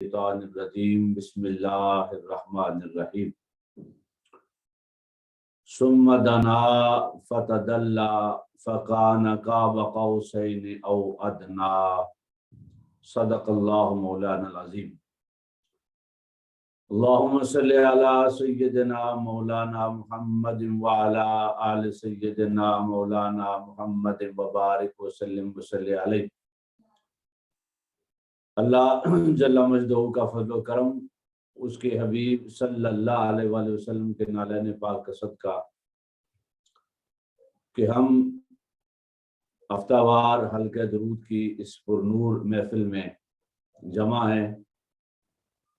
الشیطان الرجیم بسم اللہ الرحمن الرحیم ثم دنا فتدلى فكان قاب قوسين او ادنى صدق اللہ مولانا العظیم اللہم صلی علی سیدنا مولانا محمد وعلی آل سیدنا مولانا محمد وبارک وسلم وصلی علیہ۔ اللہ جل مجدہ کا فضل و کرم، اس کے حبیب صلی اللہ علیہ وآلہ وسلم کے نالین پاک کا صدقہ کہ ہم ہفتہ وار حلقہ درود کی اس پرنور محفل میں جمع ہیں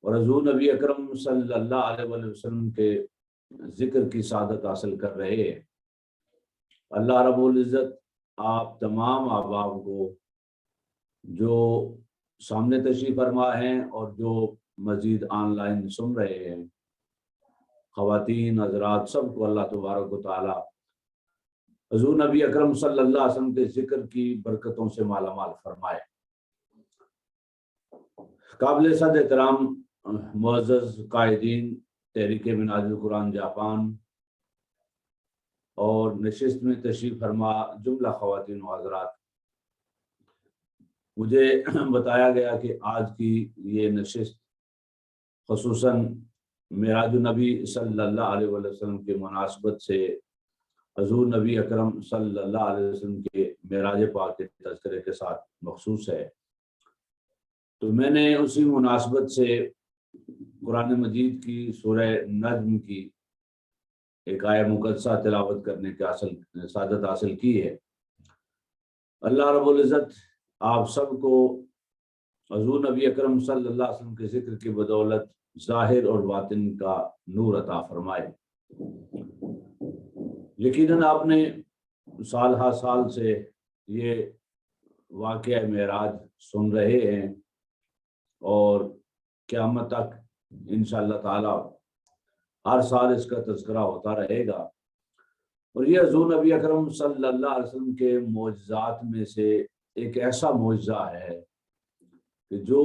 اور حضور نبی اکرم صلی اللہ علیہ وآلہ وسلم کے ذکر کی سعادت حاصل کر رہے ہیں۔ اللہ رب العزت آپ تمام احباب کو جو سامنے تشریف فرما ہیں اور جو مزید آن لائن سن رہے ہیں، خواتین حضرات، سب کو اللہ تبارک و تعالی حضور نبی اکرم صلی اللہ علیہ وسلم کے ذکر کی برکتوں سے مالا مال فرمائے۔ قابل صد احترام معزز قائدین تحریک منہاج القرآن جاپان اور نشست میں تشریف فرما جملہ خواتین و حضرات، مجھے بتایا گیا کہ آج کی یہ نشست خصوصاً معراج النبی صلی اللہ علیہ وسلم کے مناسبت سے حضور نبی اکرم صلی اللہ علیہ وسلم کے معراج پاک کے تذکرے کے ساتھ مخصوص ہے، تو میں نے اسی مناسبت سے قرآن مجید کی سورہ نجم کی ایک آیہ مقدسہ تلاوت کرنے کی سعادت حاصل کی ہے۔ اللہ رب العزت آپ سب کو حضور نبی اکرم صلی اللہ علیہ وسلم کے ذکر کی بدولت ظاہر اور باطن کا نور عطا فرمائے۔ یقیناً آپ نے سال ہر سال سے یہ واقعہ معراج سن رہے ہیں اور قیامت تک انشاءاللہ تعالی ہر سال اس کا تذکرہ ہوتا رہے گا۔ اور یہ حضور نبی اکرم صلی اللہ علیہ وسلم کے معجزات میں سے ایک ایسا معجزہ ہے کہ جو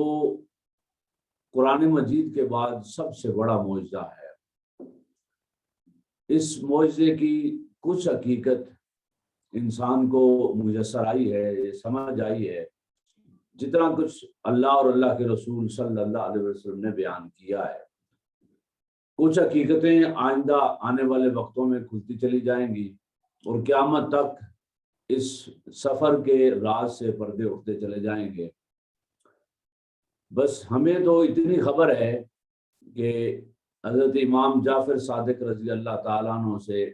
قرآن مجید کے بعد سب سے بڑا معجزہ ہے۔ اس معجزے کی کچھ حقیقت انسان کو میسر آئی ہے، سمجھ آئی ہے، جتنا کچھ اللہ اور اللہ کے رسول صلی اللہ علیہ وسلم نے بیان کیا ہے۔ کچھ حقیقتیں آئندہ آنے والے وقتوں میں کھلتی چلی جائیں گی اور قیامت تک اس سفر کے راز سے پردے اٹھتے چلے جائیں گے۔ بس ہمیں تو اتنی خبر ہے کہ حضرت امام جعفر صادق رضی اللہ تعالیٰ عنہ سے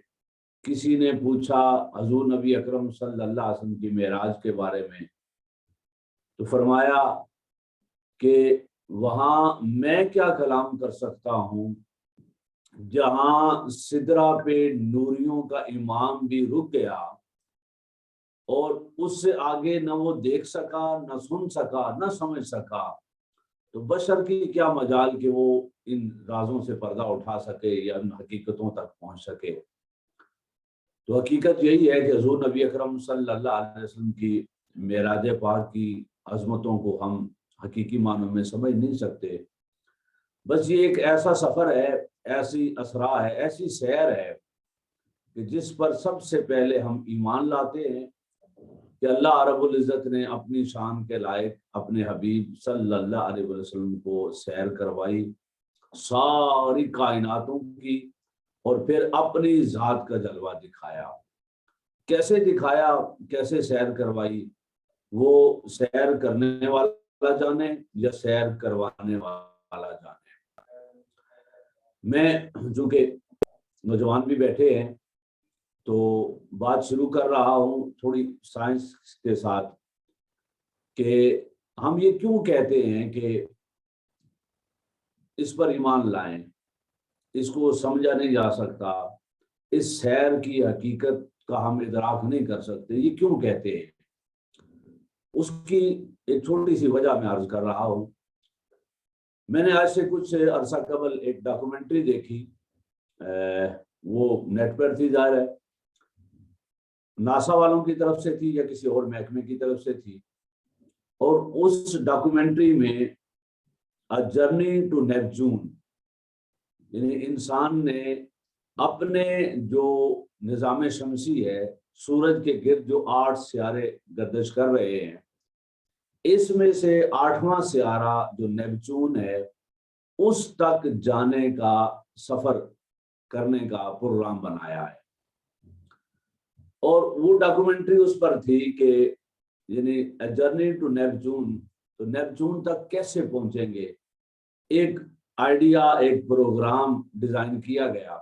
کسی نے پوچھا حضور نبی اکرم صلی اللہ علیہ وسلم کی معراج کے بارے میں، تو فرمایا کہ وہاں میں کیا کلام کر سکتا ہوں جہاں سدرہ پہ نوریوں کا امام بھی رک گیا اور اس سے آگے نہ وہ دیکھ سکا، نہ سن سکا، نہ سمجھ سکا، تو بشر کی کیا مجال کہ وہ ان رازوں سے پردہ اٹھا سکے یا ان حقیقتوں تک پہنچ سکے۔ تو حقیقت یہی ہے کہ حضور نبی اکرم صلی اللہ علیہ وسلم کی معراج پاک کی عظمتوں کو ہم حقیقی معنوں میں سمجھ نہیں سکتے۔ بس یہ ایک ایسا سفر ہے، ایسی اسرا ہے، ایسی سیر ہے کہ جس پر سب سے پہلے ہم ایمان لاتے ہیں کہ اللہ رب العزت نے اپنی شان کے لائق اپنے حبیب صلی اللہ علیہ وسلم کو سیر کروائی ساری کائناتوں کی، اور پھر اپنی ذات کا جلوہ دکھایا۔ کیسے دکھایا، کیسے سیر کروائی، وہ سیر کرنے والا جانے یا سیر کروانے والا جانے۔ میں چونکہ نوجوان بھی بیٹھے ہیں تو بات شروع کر رہا ہوں تھوڑی سائنس کے ساتھ کہ ہم یہ کیوں کہتے ہیں کہ اس پر ایمان لائیں، اس کو سمجھا نہیں جا سکتا، اس سیر کی حقیقت کا ہم ادراک نہیں کر سکتے، یہ کیوں کہتے ہیں؟ اس کی ایک چھوٹی سی وجہ میں عرض کر رہا ہوں۔ میں نے آج سے کچھ عرصہ قبل ایک ڈاکومنٹری دیکھی، وہ نیٹ پر تھی، ظاہر ہے ناسا والوں کی طرف سے تھی یا کسی اور محکمے کی طرف سے تھی، اور اس ڈاکومنٹری میں A journey to Neptune، یعنی انسان نے اپنے جو نظام شمسی ہے، سورج کے گرد جو 8 سیارے گردش کر رہے ہیں، اس میں سے 8واں سیارہ جو نیپچون ہے اس تک جانے کا سفر کرنے کا پروگرام بنایا ہے، اور وہ ڈاکومنٹری اس پر تھی کہ یعنی جرنی ٹو نیپچون، تو نیپچون تک کیسے پہنچیں گے، ایک آئیڈیا، ایک پروگرام ڈیزائن کیا گیا۔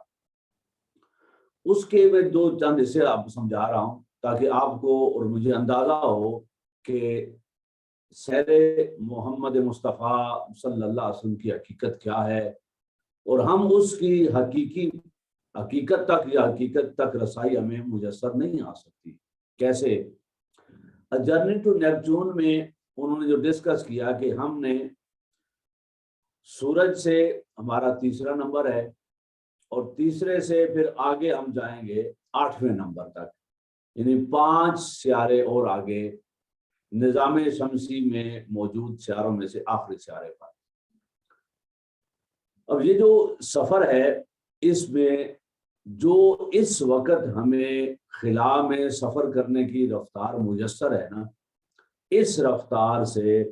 اس کے میں دو چند حصے آپ سمجھا رہا ہوں تاکہ آپ کو اور مجھے اندازہ ہو کہ سیر محمد مصطفیٰ صلی اللہ علیہ وسلم کی حقیقت کیا ہے، اور ہم اس کی حقیقت تک رسائی ہمیں میسر نہیں آ سکتی۔ کیسے؟ جرنی ٹو نیپچون میں انہوں نے جو ڈسکس کیا کہ ہم نے سورج سے ہمارا تیسرا نمبر ہے، اور تیسرے سے پھر آگے ہم جائیں گے 8ویں نمبر تک، یعنی 5 سیارے اور آگے نظام شمسی میں موجود سیاروں میں سے آخری سیارے پر۔ اب یہ جو سفر ہے، اس میں جو اس وقت ہمیں خلا میں سفر کرنے کی رفتار میسر ہے نا، اس رفتار سے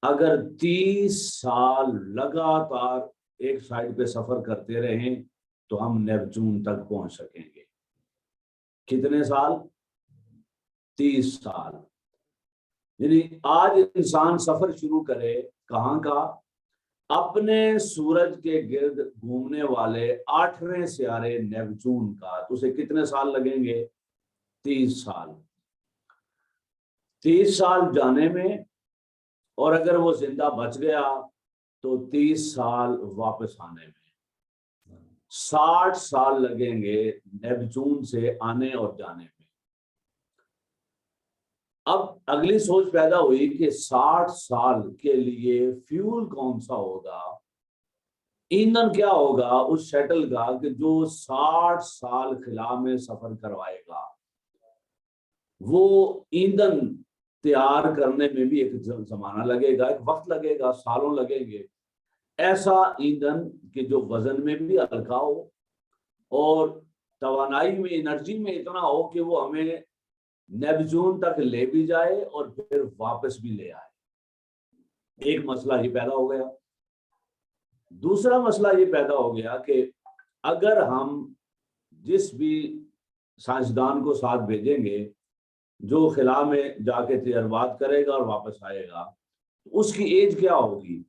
اگر 30 سال لگاتار ایک سائڈ پہ سفر کرتے رہیں تو ہم نیپچون تک پہنچ سکیں گے۔ کتنے سال؟ 30 سال۔ یعنی آج انسان سفر شروع کرے کہاں کا؟ اپنے سورج کے گرد گھومنے والے 8ویں سیارے نیپچون کا، تو اسے کتنے سال لگیں گے؟ 30 سال۔ 30 سال جانے میں، اور اگر وہ زندہ بچ گیا تو 30 سال واپس آنے میں، 60 سال لگیں گے نیپچون سے آنے اور جانے میں۔ اب اگلی سوچ پیدا ہوئی کہ 60 سال کے لیے فیول کون سا ہوگا، ایندھن کیا ہوگا اس شٹل کا کہ جو 60 سال خلا میں سفر کروائے گا۔ وہ ایندھن تیار کرنے میں بھی ایک زمانہ لگے گا، ایک وقت لگے گا، سالوں لگیں گے۔ ایسا ایندھن کہ جو وزن میں بھی ہلکا ہو اور توانائی میں، انرجی میں اتنا ہو کہ وہ ہمیں نیپچون تک لے بھی جائے اور پھر واپس بھی لے آئے۔ ایک مسئلہ یہ پیدا ہو گیا۔ دوسرا مسئلہ یہ پیدا ہو گیا کہ اگر ہم جس بھی سائنسدان کو ساتھ بھیجیں گے جو خلا میں جا کے تجربات کرے گا اور واپس آئے گا، اس کی ایج کیا ہوگی؟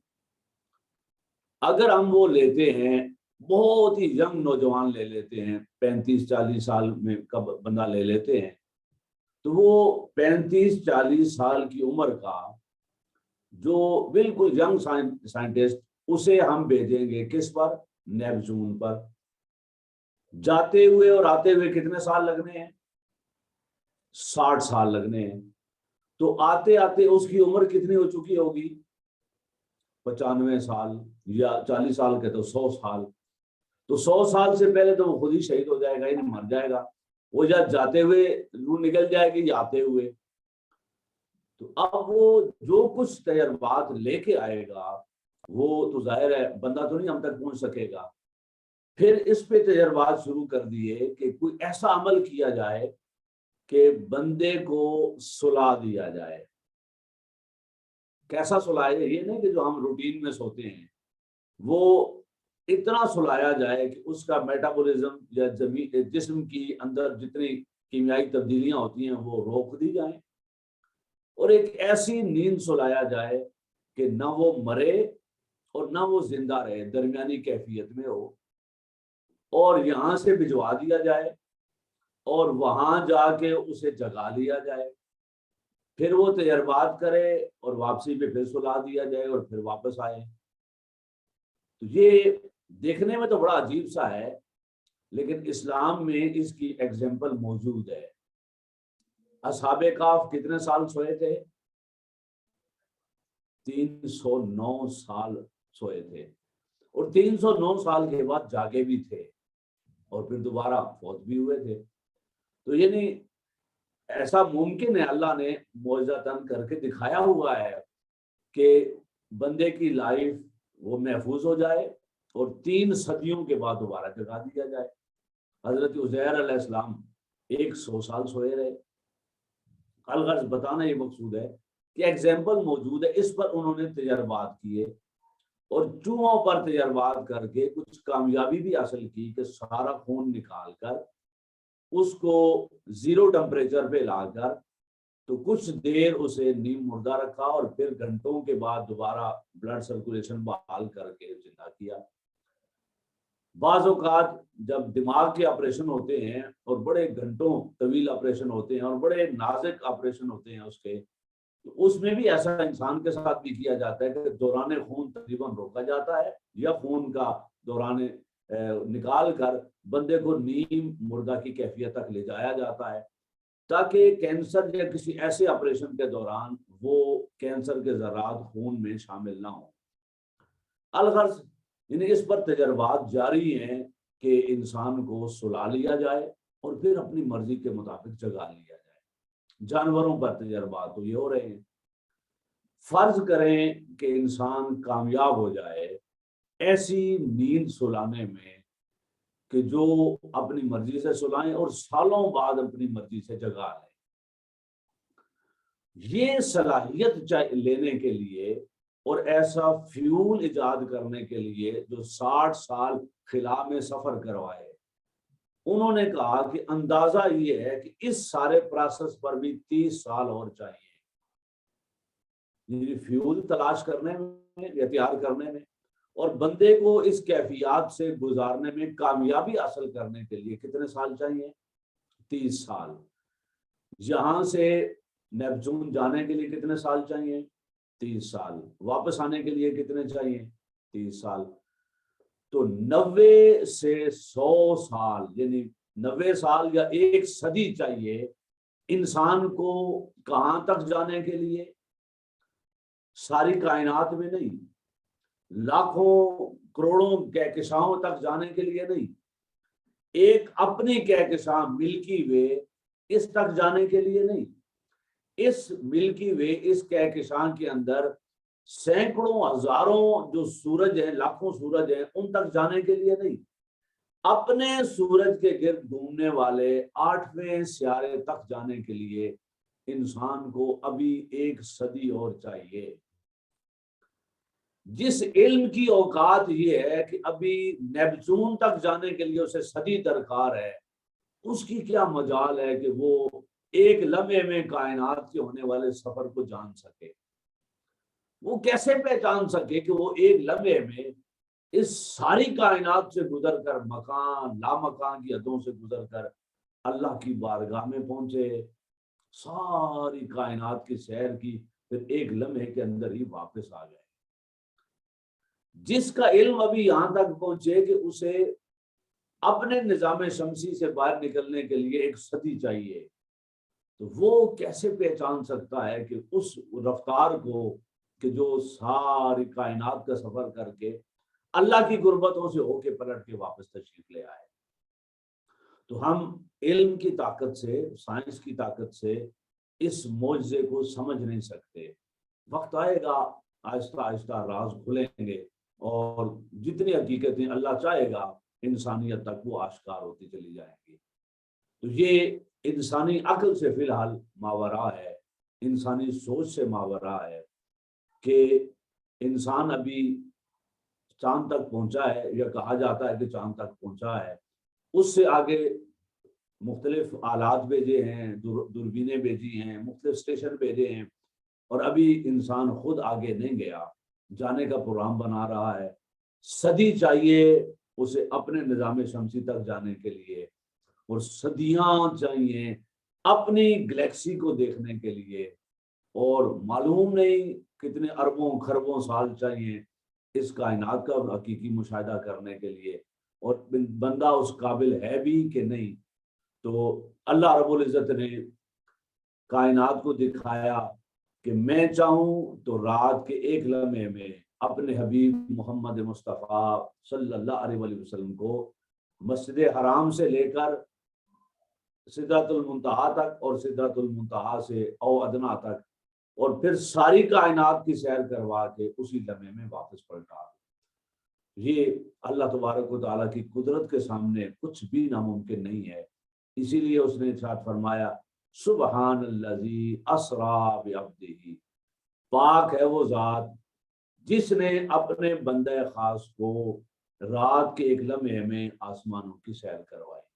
اگر ہم وہ لیتے ہیں بہت ہی ینگ نوجوان لے لیتے ہیں، 35-40 سال میں کا بندہ لے لیتے ہیں، تو وہ 35-40 سال کی عمر کا جو بالکل ینگ سائنٹسٹ، اسے ہم بھیجیں گے کس پر؟ نیپچون پر۔ جاتے ہوئے اور آتے ہوئے کتنے سال لگنے ہیں؟ 60 سال لگنے ہیں۔ تو آتے آتے اس کی عمر کتنی ہو چکی ہوگی؟ 95 سال، یا 40 سال کے تو 100 سال۔ تو 100 سال سے پہلے تو وہ خود ہی شہید ہو جائے گا، یعنی مر جائے گا، وہ یا جاتے ہوئے روح نکل جائے گی یا آتے ہوئے۔ تو اب وہ جو کچھ تجربات لے کے آئے گا وہ تو ظاہر ہے بندہ تو نہیں ہم تک پہنچ سکے گا۔ پھر اس پہ تجربات شروع کر دیے کہ کوئی ایسا عمل کیا جائے کہ بندے کو سلا دیا جائے۔ کیسا سلایا؟ یہ نہیں کہ جو ہم روٹین میں سوتے ہیں، وہ اتنا سلایا جائے کہ اس کا میٹابولزم یا جسم کی اندر جتنی کیمیائی تبدیلیاں ہوتی ہیں وہ روک دی جائیں، اور ایک ایسی نیند سلایا جائے کہ نہ وہ مرے اور نہ وہ زندہ رہے، درمیانی کیفیت میں ہو، اور یہاں سے بھجوا دیا جائے اور وہاں جا کے اسے جگا لیا جائے، پھر وہ تجربات کرے اور واپسی پہ پھر سلا دیا جائے اور پھر واپس آئے۔ تو یہ دیکھنے میں تو بڑا عجیب سا ہے، لیکن اسلام میں اس کی ایگزامپل موجود ہے۔ اصحاب کہف کتنے سال سوئے تھے؟ 309 سال سوئے تھے، اور 309 سال کے بعد جاگے بھی تھے اور پھر دوبارہ فوت بھی ہوئے تھے۔ تو یعنی ایسا ممکن ہے، اللہ نے معجزاتن کر کے دکھایا ہوا ہے کہ بندے کی لائف وہ محفوظ ہو جائے اور 3 صدیوں کے بعد دوبارہ جگا دیا جائے۔ حضرت عزیر علیہ السلام 100 سال سوئے رہے۔ الغرض بتانا یہ مقصود ہے کہ ایگزامپل موجود ہے، اس پر انہوں نے تجربات کیے اور چوہوں پر تجربات کر کے کچھ کامیابی بھی حاصل کی کہ سارا خون نکال کر اس کو 0 ٹمپریچر پہ لا کر تو کچھ دیر اسے نیم مردہ رکھا اور پھر گھنٹوں کے بعد دوبارہ بلڈ سرکولیشن بحال کر کے زندہ کیا۔ بعض اوقات جب دماغ کے آپریشن ہوتے ہیں اور بڑے گھنٹوں طویل آپریشن ہوتے ہیں اور بڑے نازک آپریشن ہوتے ہیں اس کے، تو اس میں بھی ایسا انسان کے ساتھ بھی کیا جاتا ہے کہ دوران خون تقریباً روکا جاتا ہے یا خون کا دوران نکال کر بندے کو نیم مردہ کی کیفیت تک لے جایا جاتا ہے تاکہ کینسر یا کسی ایسے آپریشن کے دوران وہ کینسر کے ذرات خون میں شامل نہ ہوں۔ الغرض یعنی اس پر تجربات جاری ہیں کہ انسان کو سلا لیا جائے اور پھر اپنی مرضی کے مطابق جگا لیا جائے۔ جانوروں پر تجربات تو یہ ہو رہے ہیں۔ فرض کریں کہ انسان کامیاب ہو جائے ایسی نیند سلانے میں کہ جو اپنی مرضی سے سلائیں اور سالوں بعد اپنی مرضی سے جگا لیں۔ یہ صلاحیت لینے کے لیے اور ایسا فیول ایجاد کرنے کے لیے جو 60 سال خلا میں سفر کروائے، انہوں نے کہا کہ اندازہ یہ ہے کہ اس سارے پروسیس پر بھی 30 سال اور چاہیے، یعنی فیول تلاش کرنے میں یا تیار کرنے میں اور بندے کو اس کیفیات سے گزارنے میں کامیابی حاصل کرنے کے لیے کتنے سال چاہیے؟ 30 سال۔ یہاں سے نیپچون جانے کے لیے کتنے سال چاہیے؟ 30 سال۔ واپس آنے کے لیے کتنے چاہیے؟ 30 سال۔ تو 90 سے 100 سال یعنی 90 سال یا 1 صدی چاہیے انسان کو کہاں تک جانے کے لیے؟ ساری کائنات میں نہیں، لاکھوں کروڑوں کہکشاؤں تک جانے کے لیے نہیں، ایک اپنی کہکشاں ملکی وے اس تک جانے کے لیے نہیں، اس ملکی وے اس کہکشاں کے اندر سینکڑوں ہزاروں جو سورج ہیں، لاکھوں سورج ہیں، ان تک جانے کے لیے نہیں، اپنے سورج کے گرد گھومنے والے 8ویں سیارے تک جانے کے لیے انسان کو ابھی 1 صدی اور چاہیے۔ جس علم کی اوقات یہ ہے کہ ابھی نیپچون تک جانے کے لیے اسے صدی درکار ہے، اس کی کیا مجال ہے کہ وہ ایک لمحے میں کائنات کے ہونے والے سفر کو جان سکے؟ وہ کیسے پہچان سکے کہ وہ ایک لمحے میں اس ساری کائنات سے گزر کر مکان لامکان کی حدوں سے گزر کر اللہ کی بارگاہ میں پہنچے، ساری کائنات کی سیر کی، پھر ایک لمحے کے اندر ہی واپس آ گئے؟ جس کا علم ابھی یہاں تک پہنچے کہ اسے اپنے نظام شمسی سے باہر نکلنے کے لیے 1 صدی چاہیے، تو وہ کیسے پہچان سکتا ہے کہ اس رفتار کو کہ جو ساری کائنات کا سفر کر کے اللہ کی قربتوں سے ہو کے پلٹ کے واپس تشریف لے آئے؟ تو ہم علم کی طاقت سے، سائنس کی طاقت سے اس معجزے کو سمجھ نہیں سکتے۔ وقت آئے گا، آہستہ آہستہ راز کھلیں گے اور جتنی حقیقتیں اللہ چاہے گا انسانیت تک وہ آشکار ہوتی چلی جائیں گی۔ تو یہ انسانی عقل سے فی الحال ماورا ہے، انسانی سوچ سے ماورا ہے کہ انسان ابھی چاند تک پہنچا ہے یا کہا جاتا ہے کہ چاند تک پہنچا ہے، اس سے آگے مختلف آلات بھیجے ہیں، دوربینیں بھیجی ہیں، مختلف اسٹیشن بھیجے ہیں، اور ابھی انسان خود آگے نہیں گیا، جانے کا پروگرام بنا رہا ہے۔ صدی چاہیے اسے اپنے نظام شمسی تک جانے کے لیے، اور صدیاں چاہیے اپنی گلیکسی کو دیکھنے کے لیے، اور معلوم نہیں کتنے اربوں خربوں سال چاہیے اس کائنات کا حقیقی مشاہدہ کرنے کے لیے، اور بندہ اس قابل ہے بھی کہ نہیں۔ تو اللہ رب العزت نے کائنات کو دکھایا کہ میں چاہوں تو رات کے 1 لمحے میں اپنے حبیب محمد مصطفیٰ صلی اللہ علیہ وسلم کو مسجد حرام سے لے کر سدرۃ المنتہا تک اور سدرۃ المنتہا سے او ادنا تک اور پھر ساری کائنات کی سیر کروا کے اسی لمحے میں واپس پلٹا۔ یہ اللہ تبارک و تعالیٰ کی قدرت کے سامنے کچھ بھی ناممکن نہیں ہے۔ اسی لیے اس نے ارشاد فرمایا سبحان الذی اسریٰ بعبدہ، پاک ہے وہ ذات جس نے اپنے بندہ خاص کو رات کے ایک لمحے میں آسمانوں کی سیر کروائی۔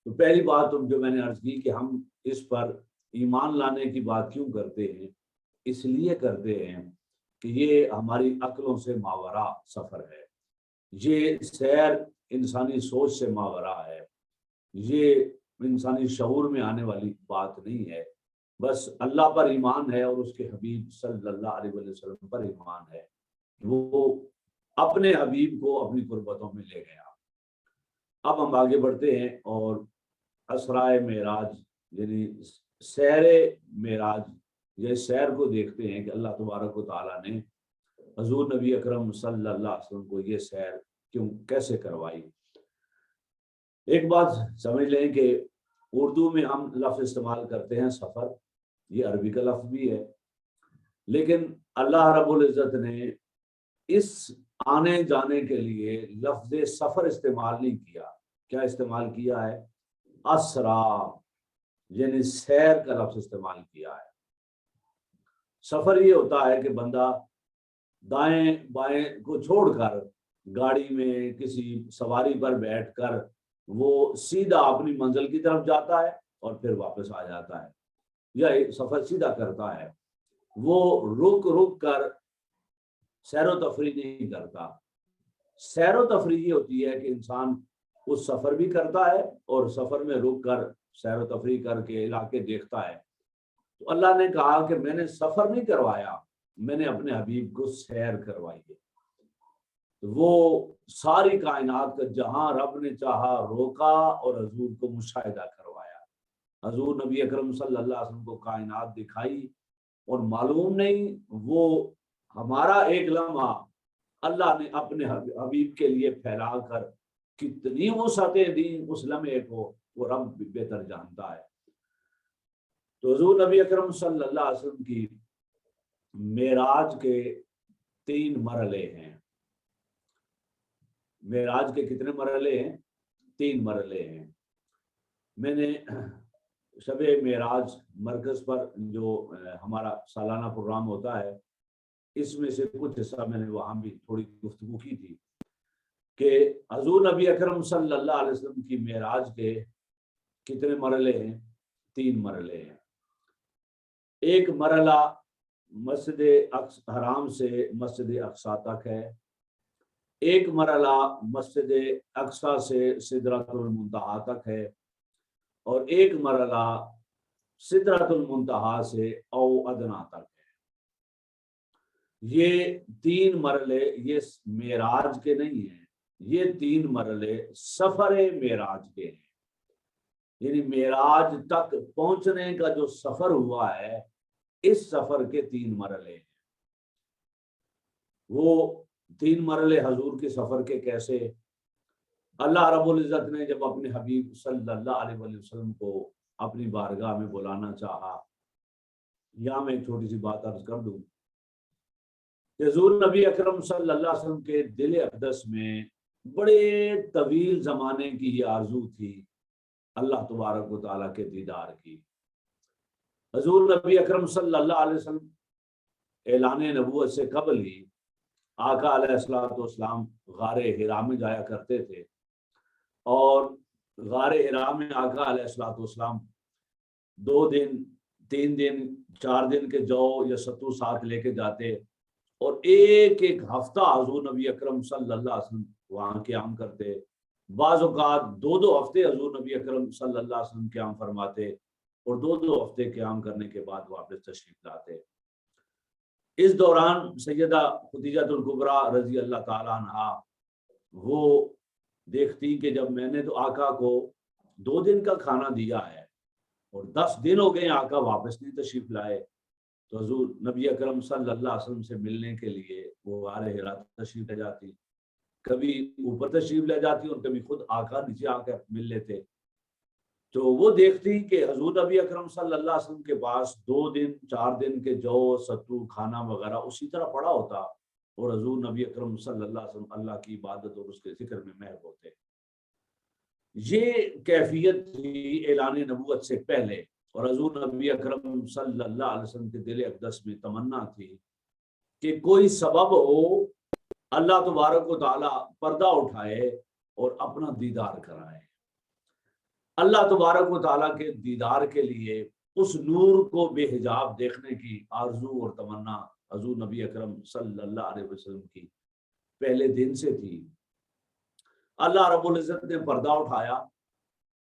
تو پہلی بات جو میں نے عرض کی کہ ہم اس پر ایمان لانے کی بات کیوں کرتے ہیں، اس لیے کرتے ہیں کہ یہ ہماری عقلوں سے ماورا سفر ہے، یہ سیر انسانی سوچ سے ماورا ہے، یہ انسانی شعور میں آنے والی بات نہیں ہے۔ بس اللہ پر ایمان ہے اور اس کے حبیب صلی اللہ علیہ وسلم پر ایمان ہے، وہ اپنے حبیب کو اپنی قربتوں میں لے گیا۔ اب ہم آگے بڑھتے ہیں اور اسرائے معراج یعنی سیر معراج یہ سیر کو دیکھتے ہیں کہ اللہ تبارک و تعالیٰ نے حضور نبی اکرم صلی اللہ علیہ وسلم کو یہ سیر کیسے کروائی۔ ایک بات سمجھ لیں کہ اردو میں ہم لفظ استعمال کرتے ہیں سفر، یہ عربی کا لفظ بھی ہے، لیکن اللہ رب العزت نے اس آنے جانے کے لیے لفظ سفر استعمال نہیں کیا۔ کیا استعمال کیا ہے؟ اسرا، یعنی سیر کا لفظ استعمال کیا ہے۔ سفر یہ ہوتا ہے کہ بندہ دائیں بائیں کو چھوڑ کر گاڑی میں کسی سواری پر بیٹھ کر وہ سیدھا اپنی منزل کی طرف جاتا ہے اور پھر واپس آ جاتا ہے، یا سفر سیدھا کرتا ہے، وہ رک رک کر سیر و تفریح نہیں کرتا۔ سیر و تفریح یہ ہوتی ہے کہ انسان اس سفر بھی کرتا ہے اور سفر میں رک کر سیر و تفریح کر کے علاقے دیکھتا ہے۔ تو اللہ نے کہا کہ میں نے سفر نہیں کروایا، میں نے اپنے حبیب کو سیر کروائی ہے۔ وہ ساری کائنات کا جہاں رب نے چاہا روکا اور حضور کو مشاہدہ کروایا۔ حضور نبی اکرم صلی اللہ علیہ وسلم کو کائنات دکھائی اور معلوم نہیں وہ ہمارا ایک لمحہ اللہ نے اپنے حبیب کے لیے پھیلا کر کتنی وسعتیں دیں اس لمحے کو، وہ رب بہتر جانتا ہے۔ تو حضور نبی اکرم صلی اللہ علیہ وسلم کی معراج کے 3 مرحلے ہیں۔ معراج کے کتنے مرحلے ہیں؟ 3 مرحلے ہیں۔ میں نے شب معراج مرکز پر جو ہمارا سالانہ پروگرام ہوتا ہے، اس میں سے کچھ حصہ میں نے وہاں بھی تھوڑی گفتگو کی تھی کہ حضور نبی اکرم صلی اللہ علیہ وسلم کی معراج کے کتنے مرحلے ہیں؟ 3 مرحلے ہیں۔ ایک مرحلہ مسجد حرام سے مسجد اقصی تک ہے، ایک مرحلہ مسجد اقصی سے سدرۃ المنتہا تک ہے، اور ایک مرحلہ سدرۃ المنتہا سے او ادنا تک ہے۔ یہ 3 مرحلے یہ معراج کے نہیں ہیں، یہ 3 مرحلے سفر معراج کے ہیں، یعنی معراج تک پہنچنے کا جو سفر ہوا ہے اس سفر کے 3 مرحلے ہیں۔ وہ 3 مرحلے حضور کے سفر کے کیسے؟ اللہ رب العزت نے جب اپنے حبیب صلی اللہ علیہ وسلم کو اپنی بارگاہ میں بلانا چاہا، یہاں میں ایک چھوٹی سی بات عرض کر دوں کہ حضور نبی اکرم صلی اللہ علیہ وسلم کے دل اقدس میں بڑے طویل زمانے کی یہ آرزو تھی اللہ تبارک و تعالیٰ کے دیدار کی۔ حضور نبی اکرم صلی اللہ علیہ وسلم اعلان نبوت سے قبل ہی آقا علیہ السلام غار حرا میں جایا کرتے تھے، اور غار حرا میں آقا علیہ السلام 2 دن 3 دن 4 دن کے جو یا ستو ساتھ لے کے جاتے، اور ایک ایک ہفتہ حضور نبی اکرم صلی اللہ علیہ وسلم وہاں قیام کرتے۔ بعض اوقات 2 ہفتے حضور نبی اکرم صلی اللہ علیہ وسلم قیام فرماتے اور 2 ہفتے قیام کرنے کے بعد واپس تشریف لاتے۔ اس دوران سیدہ خدیجہ الکبریٰ رضی اللہ تعالیٰ عنہا وہ دیکھتی کہ جب میں نے تو آقا کو 2 دن کا کھانا دیا ہے اور 10 دن ہو گئے آقا واپس نہیں تشریف لائے، تو حضور نبی اکرم صلی اللہ علیہ وسلم سے ملنے کے لیے وہ غار حرا تشریف لے جاتی، کبھی اوپر تشریف لے جاتی اور کبھی خود آقا نیچے آ کر مل لیتے۔ تو وہ دیکھتی کہ حضور نبی اکرم صلی اللہ علیہ وسلم کے پاس 2 دن 4 دن کے جو ستو کھانا وغیرہ اسی طرح پڑا ہوتا، اور حضور نبی اکرم صلی اللہ علیہ وسلم اللہ کی عبادت اور اس کے ذکر میں محو ہوتے۔ یہ کیفیت تھی اعلان نبوت سے پہلے، اور حضور نبی اکرم صلی اللہ علیہ وسلم کے دل اقدس میں تمنا تھی کہ کوئی سبب ہو، اللہ تبارک و تعالی پردہ اٹھائے اور اپنا دیدار کرائے۔ اللہ تبارک و تعالیٰ کے دیدار کے لیے اس نور کو بے حجاب دیکھنے کی آرزو اور تمنا حضور نبی اکرم صلی اللہ علیہ وسلم کی پہلے دن سے تھی۔ اللہ رب العزت نے پردہ اٹھایا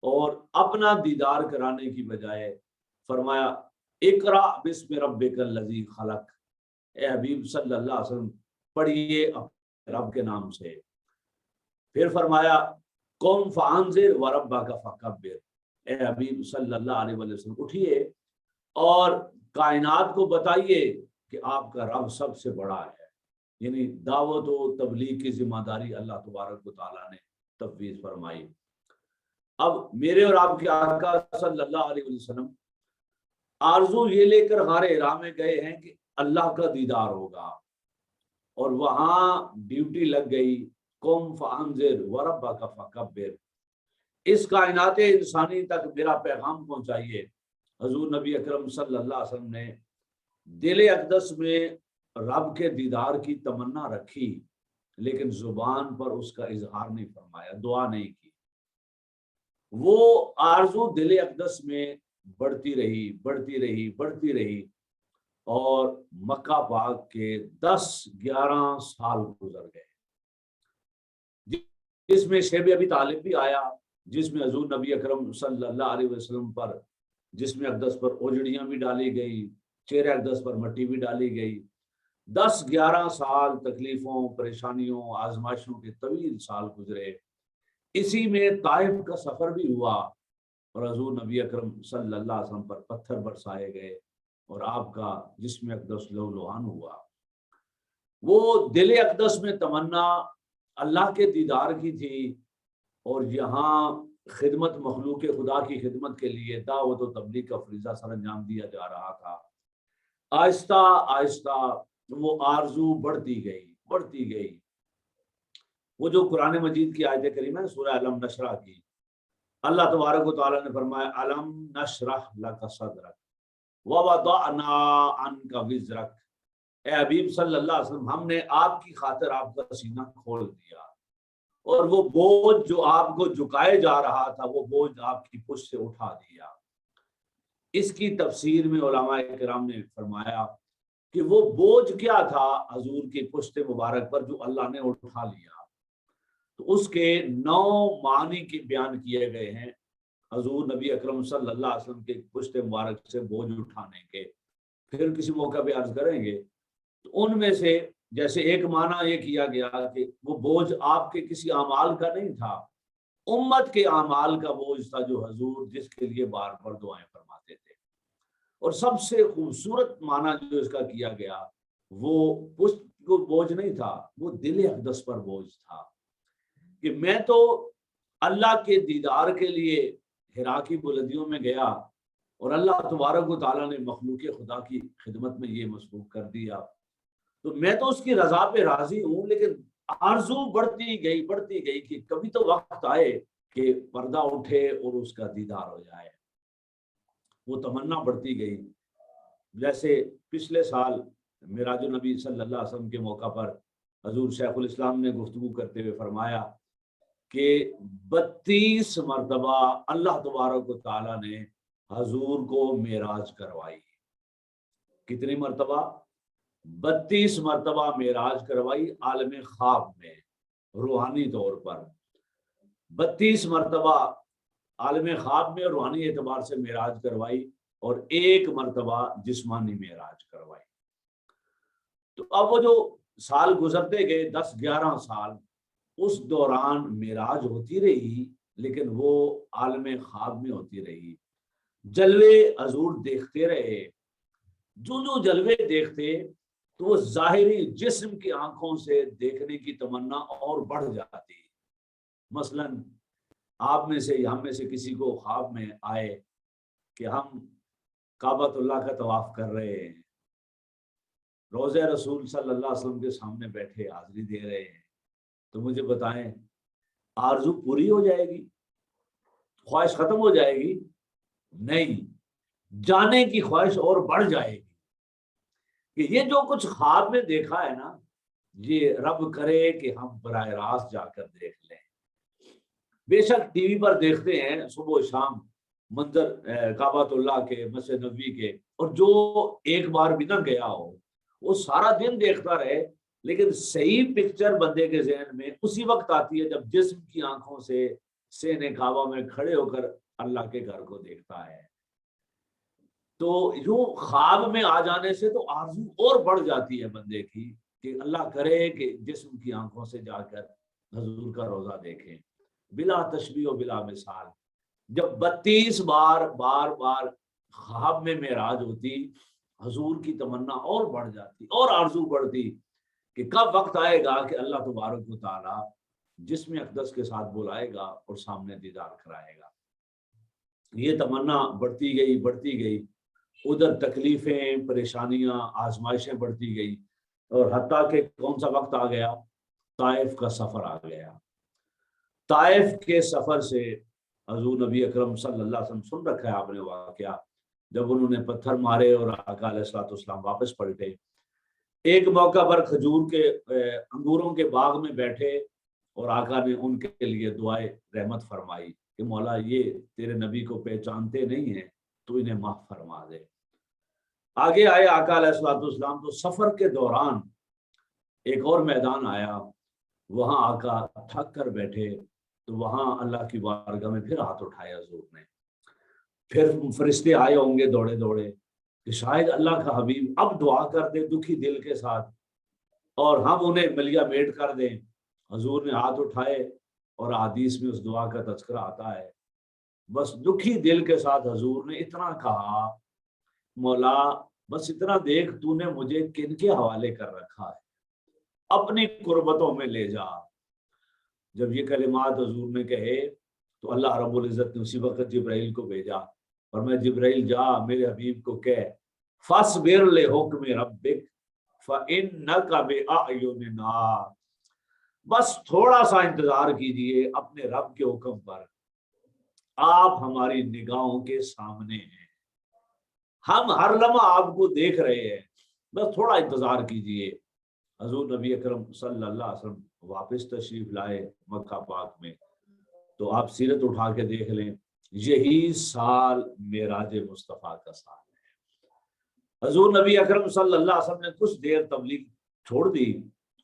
اور اپنا دیدار کرانے کی بجائے فرمایا اقرا بسم ربک الذی خلق، اے حبیب صلی اللہ علیہ وسلم پڑھیے اپنے رب کے نام سے۔ پھر فرمایا قم فانذر وربک فکبر، اے حبیب صلی اللہ علیہ وسلم اٹھیے اور کائنات کو بتائیے کہ آپ کا رب سب سے بڑا ہے۔ یعنی دعوت و تبلیغ کی ذمہ داری اللہ تبارک و تعالیٰ نے تفویض فرمائی۔ اب میرے اور آپ کے آقا صلی اللہ علیہ وسلم آرزو یہ لے کر غار حرا میں گئے ہیں کہ اللہ کا دیدار ہوگا، اور وہاں ڈیوٹی لگ گئی قم فانذر وربک فکبر، اس کائنات انسانی تک میرا پیغام پہنچائیے۔ حضور نبی اکرم صلی اللہ علیہ وسلم نے دل اقدس میں رب کے دیدار کی تمنا رکھی، لیکن زبان پر اس کا اظہار نہیں فرمایا، دعا نہیں کی۔ وہ آرزو دل اقدس میں بڑھتی رہی بڑھتی رہی بڑھتی رہی، اور مکہ پاک کے 10-11 سال گزر گئے، جس میں شیب ابی طالب بھی آیا، جس میں حضور نبی اکرم صلی اللہ علیہ وسلم پر جسم اقدس پر اوجڑیاں بھی ڈالی گئی، چہرے اقدس پر مٹی بھی ڈالی گئی۔ 10-11 سال تکلیفوں، پریشانیوں، آزمائشوں کے طویل سال گزرے۔ اسی میں طائف کا سفر بھی ہوا، اور حضور نبی اکرم صلی اللہ علیہ وسلم پر پتھر برسائے گئے، اور آپ کا جسم اقدس لہو لہان ہوا۔ وہ دل اقدس میں تمنا اللہ کے دیدار کی تھی، اور یہاں خدمت مخلوق خدا کی خدمت کے لیے دعوت و تبلیغ کا فریضہ سر انجام دیا جا رہا تھا۔ آہستہ آہستہ وہ آرزو بڑھتی گئی بڑھتی گئی۔ وہ جو قرآن مجید کی آیت کریمہ ہے سورہ علم نشرح کی، اللہ تبارک و تعالیٰ نے فرمایا علم نشرح لک صدرک ووضعنا عنک وزرک، اے حبیب صلی اللہ علیہ وسلم ہم نے آپ کی خاطر آپ کا سینہ کھول دیا، اور وہ بوجھ جو آپ کو جھکائے جا رہا تھا وہ بوجھ آپ کی پشت سے اٹھا دیا۔ اس کی تفسیر میں علماء کرام نے فرمایا کہ وہ بوجھ کیا تھا حضور کی پشت مبارک پر جو اللہ نے اٹھا لیا، تو اس کے 9 معنی کے بیان کیے گئے ہیں حضور نبی اکرم صلی اللہ علیہ وسلم کے پشت مبارک سے بوجھ اٹھانے کے، پھر کسی موقع پہ عرض کریں گے۔ تو ان میں سے جیسے ایک معنی یہ کیا گیا کہ وہ بوجھ آپ کے کسی اعمال کا نہیں تھا، امت کے اعمال کا بوجھ تھا جو حضور جس کے لیے بار بار دعائیں فرماتے تھے۔ اور سب سے خوبصورت معنی جو اس کا کیا گیا وہ پشت کو بوجھ نہیں تھا، وہ دل اقدس پر بوجھ تھا، کہ میں تو اللہ کے دیدار کے لیے حرا کی بلندیوں میں گیا، اور اللہ تبارک و تعالیٰ نے مخلوق خدا کی خدمت میں یہ مصروف کر دیا، تو میں تو اس کی رضا پہ راضی ہوں، لیکن آرزو بڑھتی گئی کہ کبھی تو وقت آئے کہ پردہ اٹھے اور اس کا دیدار ہو جائے۔ وہ تمنا بڑھتی گئی۔ جیسے پچھلے سال معراج النبی صلی اللہ علیہ وسلم کے موقع پر حضور شیخ الاسلام نے گفتگو کرتے ہوئے فرمایا کہ 32 مرتبہ اللہ تبارک و تعالیٰ نے حضور کو معراج کروائی۔ کتنی مرتبہ؟ 32 مرتبہ معراج کروائی عالم خواب میں روحانی طور پر، 32 مرتبہ عالم خواب میں روحانی اعتبار سے معراج کروائی، اور 1 مرتبہ جسمانی معراج کروائی۔ تو اب وہ جو سال گزرتے گئے 10-11 سال، اس دوران معراج ہوتی رہی، لیکن وہ عالم خواب میں ہوتی رہی، جلوے حضور دیکھتے رہے۔ جو جلوے دیکھتے تو وہ ظاہری جسم کی آنکھوں سے دیکھنے کی تمنا اور بڑھ جاتی۔ مثلا آپ میں سے ہم میں سے کسی کو خواب میں آئے کہ ہم کعبۃ اللہ کا طواف کر رہے ہیں، روضہ رسول صلی اللہ علیہ وسلم کے سامنے بیٹھے حاضری دے رہے ہیں، تو مجھے بتائیں آرزو پوری ہو جائے گی، خواہش ختم ہو جائے گی؟ نہیں، جانے کی خواہش اور بڑھ جائے گی کہ یہ جو کچھ خواب میں دیکھا ہے نا، یہ رب کرے کہ ہم براہ راست جا کر دیکھ لیں۔ بے شک ٹی وی پر دیکھتے ہیں صبح و شام منظر کعبۃ اللہ کے، مسجد نبوی کے، اور جو ایک بار بھی نہ گیا ہو وہ سارا دن دیکھتا رہے، لیکن صحیح پکچر بندے کے ذہن میں اسی وقت آتی ہے جب جسم کی آنکھوں سے سینے کعبہ میں کھڑے ہو کر اللہ کے گھر کو دیکھتا ہے۔ تو یوں خواب میں آ جانے سے تو آرزو اور بڑھ جاتی ہے بندے کی کہ اللہ کرے کہ جسم کی آنکھوں سے جا کر حضور کا روضہ دیکھیں، بلا تشبیہ و بلا مثال۔ جب 32 بار بار خواب میں معراج ہوتی، حضور کی تمنا اور بڑھ جاتی اور آرزو بڑھتی کہ کب وقت آئے گا کہ اللہ تبارک و تعالی جسم اقدس کے ساتھ بلائے گا اور سامنے دیدار کرائے گا۔ یہ تمنا بڑھتی گئی، ادھر تکلیفیں، پریشانیاں، آزمائشیں بڑھتی گئی، اور حتیٰ کہ کون سا وقت آ گیا؟ طائف کا سفر آ گیا۔ طائف کے سفر سے حضور نبی اکرم صلی اللہ علیہ وسلم سن رکھا ہے آپ نے واقعہ، جب انہوں نے پتھر مارے اور آقا علیہ الصلوۃ والسلام واپس پلٹے۔ ایک موقع پر کھجور کے انگوروں کے باغ میں بیٹھے اور آقا نے ان کے لیے دعائے رحمت فرمائی کہ مولا یہ تیرے نبی کو پہچانتے نہیں ہیں تو انہیں معاف فرما دے۔ آگے آئے آقا علیہ الصلوۃ والسلام، تو سفر کے دوران ایک اور میدان آیا، وہاں آقا تھک کر بیٹھے، تو وہاں اللہ کی بارگاہ میں پھر ہاتھ اٹھایا حضور نے۔ پھر فرشتے آئے ہوں گے دوڑے دوڑے کہ شاید اللہ کا حبیب اب دعا کر دے دکھی دل کے ساتھ اور ہم انہیں ملیا میٹ کر دیں۔ حضور نے ہاتھ اٹھائے اور حدیث میں اس دعا کا تذکرہ آتا ہے، بس دکھی دل کے ساتھ حضور نے اتنا کہا، مولا بس اتنا دیکھ تو نے مجھے کن کے حوالے کر رکھا ہے، اپنی قربتوں میں لے جا۔ جب یہ کلمات حضور نے کہے تو اللہ رب العزت نے اسی وقت جبرائیل کو بھیجا، اور میں جبرائیل جا میرے حبیب کو کہہ فاصبر لحکم ربک فإنک بأعیننا، بس تھوڑا سا انتظار کیجئے اپنے رب کے حکم پر، آپ ہماری نگاہوں کے سامنے ہیں، ہم ہر لمحہ آپ کو دیکھ رہے ہیں، بس تھوڑا انتظار کیجئے۔ حضور نبی اکرم صلی اللہ علیہ وسلم واپس تشریف لائے مکہ پاک میں، تو آپ سیرت اٹھا کے دیکھ لیں، یہی سال معراج مصطفیٰ کا سال ہے۔ حضور نبی اکرم صلی اللہ علیہ وسلم نے کچھ دیر تبلیغ چھوڑ دی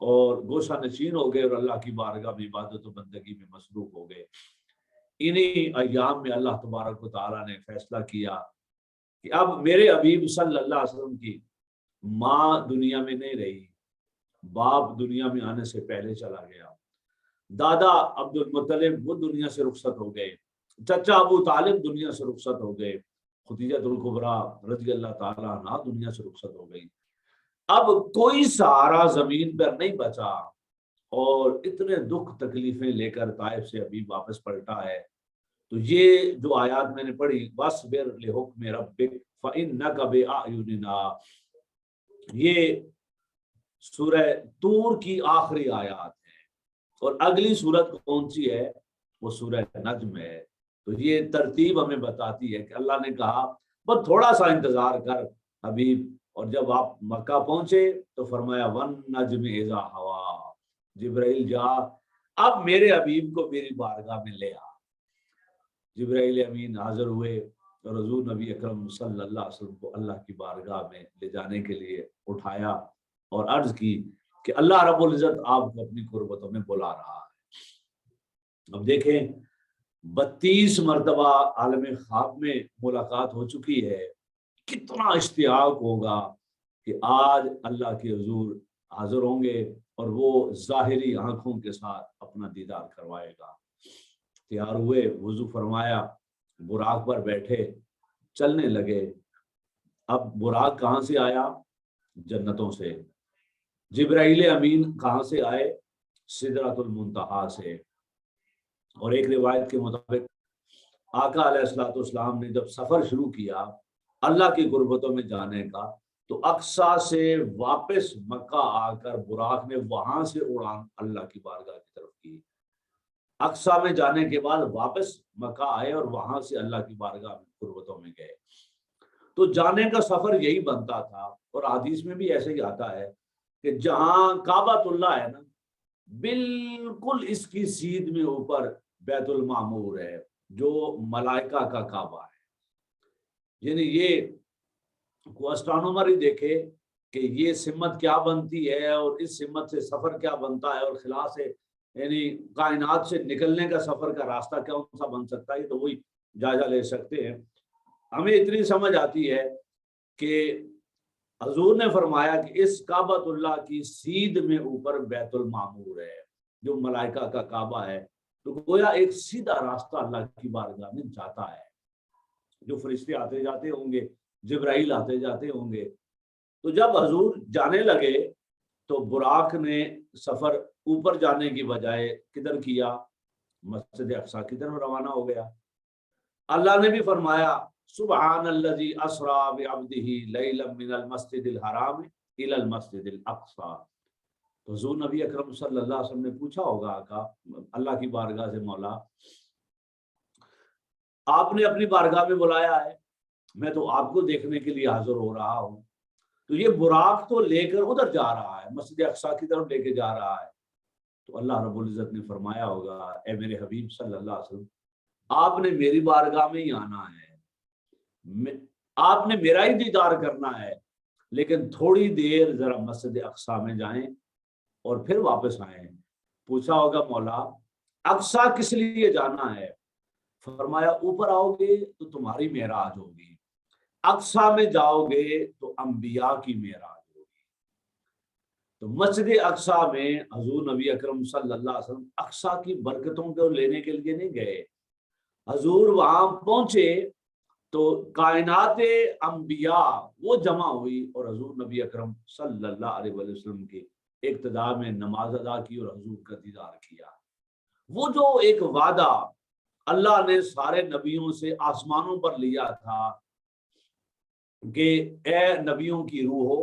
اور گوشہ نشین ہو گئے اور اللہ کی بارگاہ میں عبادت و بندگی میں مصروف ہو گئے۔ انہی ایام میں اللہ تبارک و تعالیٰ نے فیصلہ کیا کہ اب میرے حبیب صلی اللہ علیہ وسلم کی ماں دنیا میں نہیں رہی، باپ دنیا میں آنے سے پہلے چلا گیا، دادا عبد المطلب وہ دنیا سے رخصت ہو گئے، چچا ابو طالب دنیا سے رخصت ہو گئے، خدیجہ الکبریٰ رضی اللہ تعالیٰ عنہا دنیا سے رخصت ہو گئی۔ اب کوئی سہارا زمین پر نہیں بچا، اور اتنے دکھ تکلیفیں لے کر طائف سے ابھی واپس پلٹا ہے۔ تو یہ جو آیات میں نے پڑھی وَاصْبِرْ لِحُکْمِ رَبِّكَ فَإِنَّكَ بِأَعْيُنِنَا، یہ سورہ طور کی آخری آیات ہے، اور اگلی سورت کون سی ہے؟ وہ سورہ نجم ہے۔ تو یہ ترتیب ہمیں بتاتی ہے کہ اللہ نے کہا بس تھوڑا سا انتظار کر حبیب، اور جب آپ مکہ پہنچے تو فرمایا وَالنَّجْمِ إِذَا هَوَىٰ، جبرائیل جا اب میرے حبیب کو میری بارگاہ میں لے آ۔ جبرائیل امین حاضر ہوئے اور حضور نبی اکرم صلی اللہ علیہ وسلم کو اللہ کی بارگاہ میں لے جانے کے لیے اٹھایا اور عرض کی کہ اللہ رب العزت آپ کو اپنی قربتوں میں بلا رہا ہے۔ اب دیکھیں 32 مرتبہ عالم خواب میں ملاقات ہو چکی ہے، کتنا اشتیاق ہوگا کہ آج اللہ کے حضور حاضر ہوں گے اور وہ ظاہری آنکھوں کے ساتھ اپنا دیدار کروائے گا۔ تیار ہوئے، وضو فرمایا، براق پر بیٹھے، چلنے لگے۔ اب براق کہاں سے آیا؟ جنتوں سے۔ جبرائیل امین کہاں سے آئے؟ سدرۃ المنتہا سے۔ اور ایک روایت کے مطابق آقا علیہ الصلوۃ والسلام نے جب سفر شروع کیا اللہ کی قربتوں میں جانے کا، تو اقصا سے واپس مکہ آ کر براق نے وہاں سے اڑان اللہ کی بارگاہ کی طرف کی۔ اقصا میں جانے کے بعد واپس مکہ آئے اور وہاں سے اللہ کی بارگاہ میں قربتوں میں گئے۔ تو جانے کا سفر یہی بنتا تھا، اور حدیث میں بھی ایسے ہی آتا ہے کہ جہاں کعبۃ اللہ ہے نا، بالکل اس کی سیدھ میں اوپر بیت المعمور ہے جو ملائکہ کا کعبہ ہے۔ یعنی یہ کو اسٹرانومر ہی دیکھے کہ یہ سمت کیا بنتی ہے اور اس سمت سے سفر کیا بنتا ہے، اور خلا سے یعنی کائنات سے نکلنے کا سفر کا راستہ کون سا بن سکتا ہے، تو وہی جائزہ لے سکتے ہیں۔ ہمیں اتنی سمجھ آتی ہے کہ حضور نے فرمایا کہ اس کعبۃ اللہ کی سیدھ میں اوپر بیت المعمور ہے جو ملائکہ کا کعبہ ہے، تو گویا ایک سیدھا راستہ اللہ کی بارگاہ میں جاتا ہے، جو فرشتے آتے جاتے ہوں گے، جبرائیل آتے جاتے ہوں گے۔ تو جب حضور جانے لگے تو براق نے سفر اوپر جانے کی بجائے کدھر کیا؟ مسجد اقصی کی طرف روانہ ہو گیا۔ اللہ نے بھی فرمایا سبحان الذی اسری بعبدہ لیلا من المسجد الحرام الی المسجد الاقصی۔ تو حضور نبی اکرم صلی اللہ علیہ وسلم نے پوچھا ہوگا آقا اللہ کی بارگاہ سے، مولا آپ نے اپنی بارگاہ میں بلایا ہے، میں تو آپ کو دیکھنے کے لیے حاضر ہو رہا ہوں، تو یہ براق تو لے کر ادھر جا رہا ہے، مسجد اقصی کی طرف لے کے جا رہا ہے۔ تو اللہ رب العزت نے فرمایا ہوگا اے میرے حبیب صلی اللہ علیہ وسلم، آپ نے میری بارگاہ میں ہی آنا ہے، آپ نے میرا ہی دیدار کرنا ہے، لیکن تھوڑی دیر ذرا مسجد اقصی میں جائیں اور پھر واپس آئیں۔ پوچھا ہوگا مولا اقصی کس لیے جانا ہے؟ فرمایا اوپر آؤ گے تو تمہاری معراج ہوگی، اقصی میں جاؤ گے تو انبیاء کی معراج ہوگی۔ تو مسجد اقصی میں حضور نبی اکرم صلی اللہ علیہ وسلم اقصی کی برکتوں کو لینے کے لیے نہیں گئے۔ حضور وہاں پہنچے تو کائنات انبیاء وہ جمع ہوئی اور حضور نبی اکرم صلی اللہ علیہ وسلم کی اقتداء میں نماز ادا کی اور حضور کا دیدار کیا۔ وہ جو ایک وعدہ اللہ نے سارے نبیوں سے آسمانوں پر لیا تھا کہ اے نبیوں کی روحو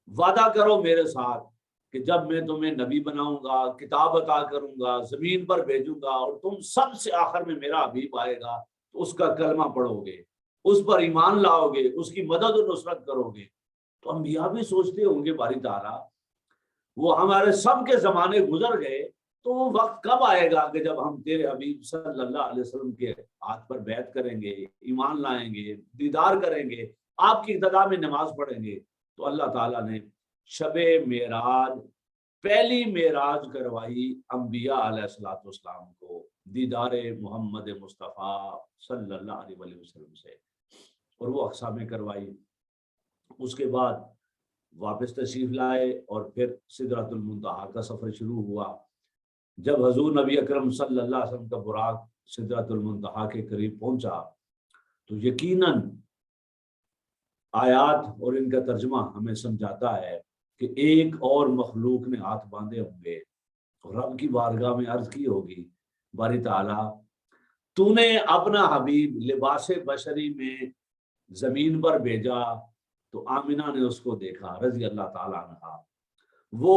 وعدہ کرو میرے ساتھ کہ جب میں تمہیں نبی بناؤں گا، کتاب عطا کروں گا، زمین پر بھیجوں گا، اور تم سب سے آخر میں میرا حبیب آئے گا تو اس کا کلمہ پڑھو گے، اس پر ایمان لاؤ گے، اس کی مدد و نصرت کرو گے۔ تو انبیاء بھی سوچتے ہوں گے باری تعالیٰ وہ ہمارے سب کے زمانے گزر گئے، تو وہ وقت کب آئے گا کہ جب ہم تیرے حبیب صلی اللہ علیہ وسلم کے ہاتھ پر بیعت کریں گے، ایمان لائیں گے، دیدار کریں گے، آپ کی اقتداء میں نماز پڑھیں گے۔ تو اللہ تعالیٰ نے شب معراج پہلی معراج کروائی انبیاء علیہ الصلوۃ والسلام کو دیدار محمد مصطفیٰ صلی اللہ علیہ وسلم سے، اور وہ اقصی میں کروائی۔ اس کے بعد واپس تشریف لائے اور پھر سدرۃ المنتہا کا سفر شروع ہوا۔ جب حضور نبی اکرم صلی اللہ علیہ وسلم کا براق سدرۃ المنتہا کے قریب پہنچا تو یقیناً آیات اور ان کا ترجمہ ہمیں سمجھاتا ہے کہ ایک اور مخلوق نے ہاتھ باندھے ہوں گے، رب کی بارگاہ میں عرض کی ہوگی باری تعالیٰ تو نے اپنا حبیب لباس بشری میں زمین پر بھیجا، تو آمنہ نے اس کو دیکھا رضی اللہ تعالیٰ عنہا۔ وہ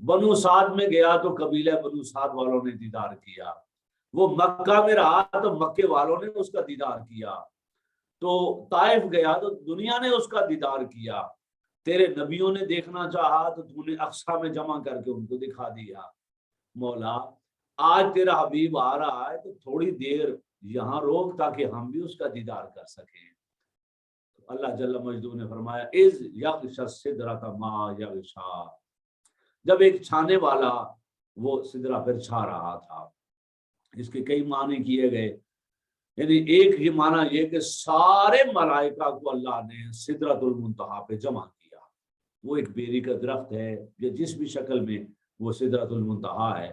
بنو سعد میں گیا تو قبیلہ بنو سعد والوں نے دیدار کیا، وہ مکہ میں رہا تو مکے والوں نے اس کا دیدار کیا، تو طائف گیا تو دنیا نے اس کا دیدار کیا، تیرے نبیوں نے دیکھنا چاہا تو تو نے اقصی میں جمع کر کے ان کو دکھا دیا۔ مولا آج تیرا حبیب آ رہا ہے تو تھوڑی دیر یہاں روک تاکہ ہم بھی اس کا دیدار کر سکیں۔ اللہ جل مجدہ نے فرمایا اذ یغشی السدرۃ ما یغشی، جب ایک چھانے والا وہ سدرہ پر چھا رہا تھا۔ اس کے کئی معنی کیے گئے، یعنی ایک ہی معنی یہ کہ سارے ملائکہ کو اللہ نے سدرۃ المنتہا پہ جمع کیا۔ وہ ایک بیری کا درخت ہے یا جس بھی شکل میں وہ سدرۃ المنتہا ہے،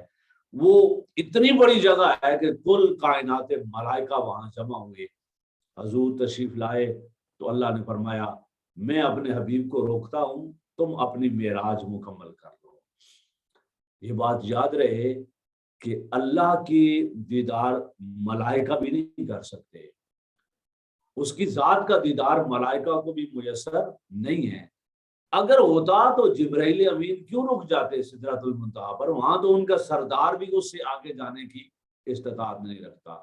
وہ اتنی بڑی جگہ ہے کہ کل کائنات ملائکہ وہاں جمع ہوئے۔ حضور تشریف لائے تو اللہ نے فرمایا میں اپنے حبیب کو روکتا ہوں، تم اپنی معراج مکمل کر لو۔ یہ بات یاد رہے کہ اللہ کی دیدار ملائکہ بھی نہیں کر سکتے، اس کی ذات کا دیدار ملائکہ کو بھی میسر نہیں ہے۔ اگر ہوتا تو جبرائیل امین کیوں رک جاتے سدرۃ المنتہا پر؟ وہاں تو ان کا سردار بھی اس سے آگے جانے کی استطاعت نہیں رکھتا،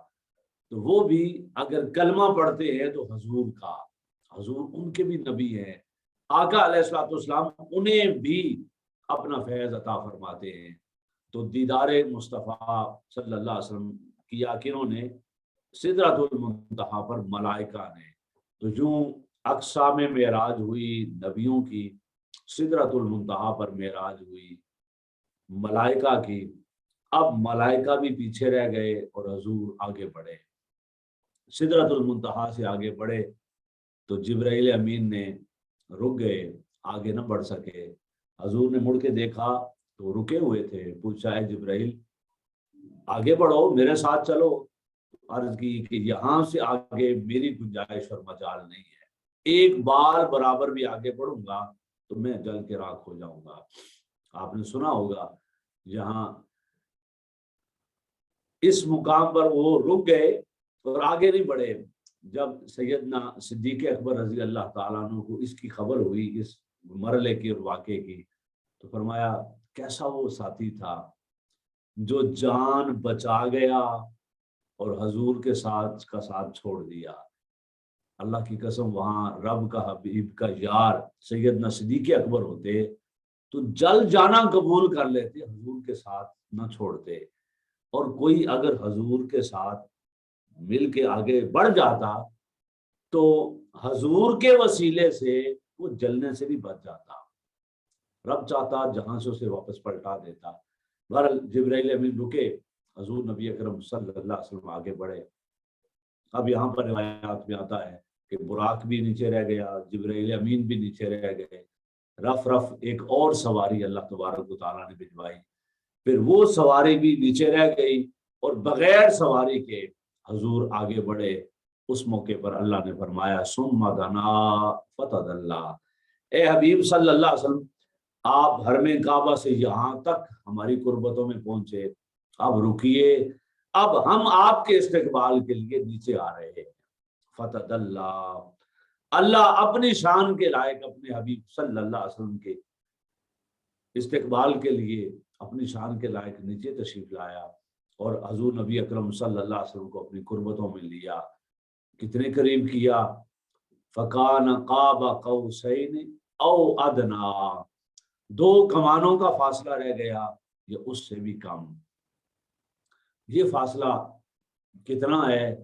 تو وہ بھی اگر کلمہ پڑھتے ہیں تو حضور کا، حضور ان کے بھی نبی ہیں، آقا علیہ الصلوۃ والسلام انہیں بھی اپنا فیض عطا فرماتے ہیں۔ تو دیدار مصطفیٰ صلی اللہ علیہ وسلم کیا کنہوں نے؟ سدرۃ المنتہا پر ملائکہ نے۔ تو یوں اقصیٰ میں معراج ہوئی نبیوں کی، سدرۃ المنتہا پر معراج ہوئی ملائکہ کی۔ اب ملائکہ بھی پیچھے رہ گئے اور حضور آگے بڑھے، سدرۃ المنتہا سے آگے بڑھے تو جبرائیل امین نے رک گئے، آگے نہ بڑھ سکے۔ حضور نے مڑ کے دیکھا تو رکے ہوئے تھے، پوچھا ہے جبرائیل آگے بڑھو، میرے ساتھ چلو۔ عرض کی کہ یہاں سے آگے میری گنجائش اور مجال نہیں ہے، ایک بار برابر بھی آگے بڑھوں گا تو میں جل کے راکھ ہو جاؤں گا۔ آپ نے سنا ہوگا جہاں اس مقام پر وہ رک گئے اور آگے نہیں بڑھے، جب سیدنا صدیق اکبر رضی اللہ تعالیٰ عنہ کو اس کی خبر ہوئی، اس مرحلے کی اور واقعے کی، تو فرمایا کیسا وہ ساتھی تھا جو جان بچا گیا اور حضور کے ساتھ کا ساتھ چھوڑ دیا۔ اللہ کی قسم وہاں رب کا حبیب کا یار سیدنا صدیق اکبر ہوتے تو جل جانا قبول کر لیتے، حضور کے ساتھ نہ چھوڑتے۔ اور کوئی اگر حضور کے ساتھ مل کے آگے بڑھ جاتا تو حضور کے وسیلے سے وہ جلنے سے بھی بچ جاتا، رب چاہتا جہاں سے اسے واپس پلٹا دیتا۔ بہرحال جبرائیل امین رکے، حضور نبی اکرم صلی اللہ علیہ وسلم آگے بڑھے۔ اب یہاں پر روایات میں آتا ہے کہ براق بھی نیچے رہ گیا، جبرائیل امین بھی نیچے رہ گئے، رف رف ایک اور سواری اللہ تبارک و تعالیٰ نے بھجوائی، پھر وہ سواری بھی نیچے رہ گئی اور بغیر سواری کے حضور آگے بڑھے۔ اس موقع پر اللہ نے فرمایا ثم دنا فتدلی، اے حبیب صلی اللہ علیہ وسلم آپ حرم کعبہ سے یہاں تک ہماری قربتوں میں پہنچے، اب رکیے، اب ہم آپ کے استقبال کے لیے نیچے آ رہے ہیں۔ فتدلی، اللہ اپنی شان کے لائق اپنے حبیب صلی اللہ علیہ وسلم کے استقبال کے لیے اپنی شان کے لائق نیچے تشریف لایا اور حضور نبی اکرم صلی اللہ علیہ وسلم کو اپنی قربتوں میں لیا، کتنے قریب کیا؟ فکان قاب قوسین او ادنا، دو کمانوں کا فاصلہ رہ گیا یا اس سے بھی کم۔ یہ فاصلہ کتنا ہے؟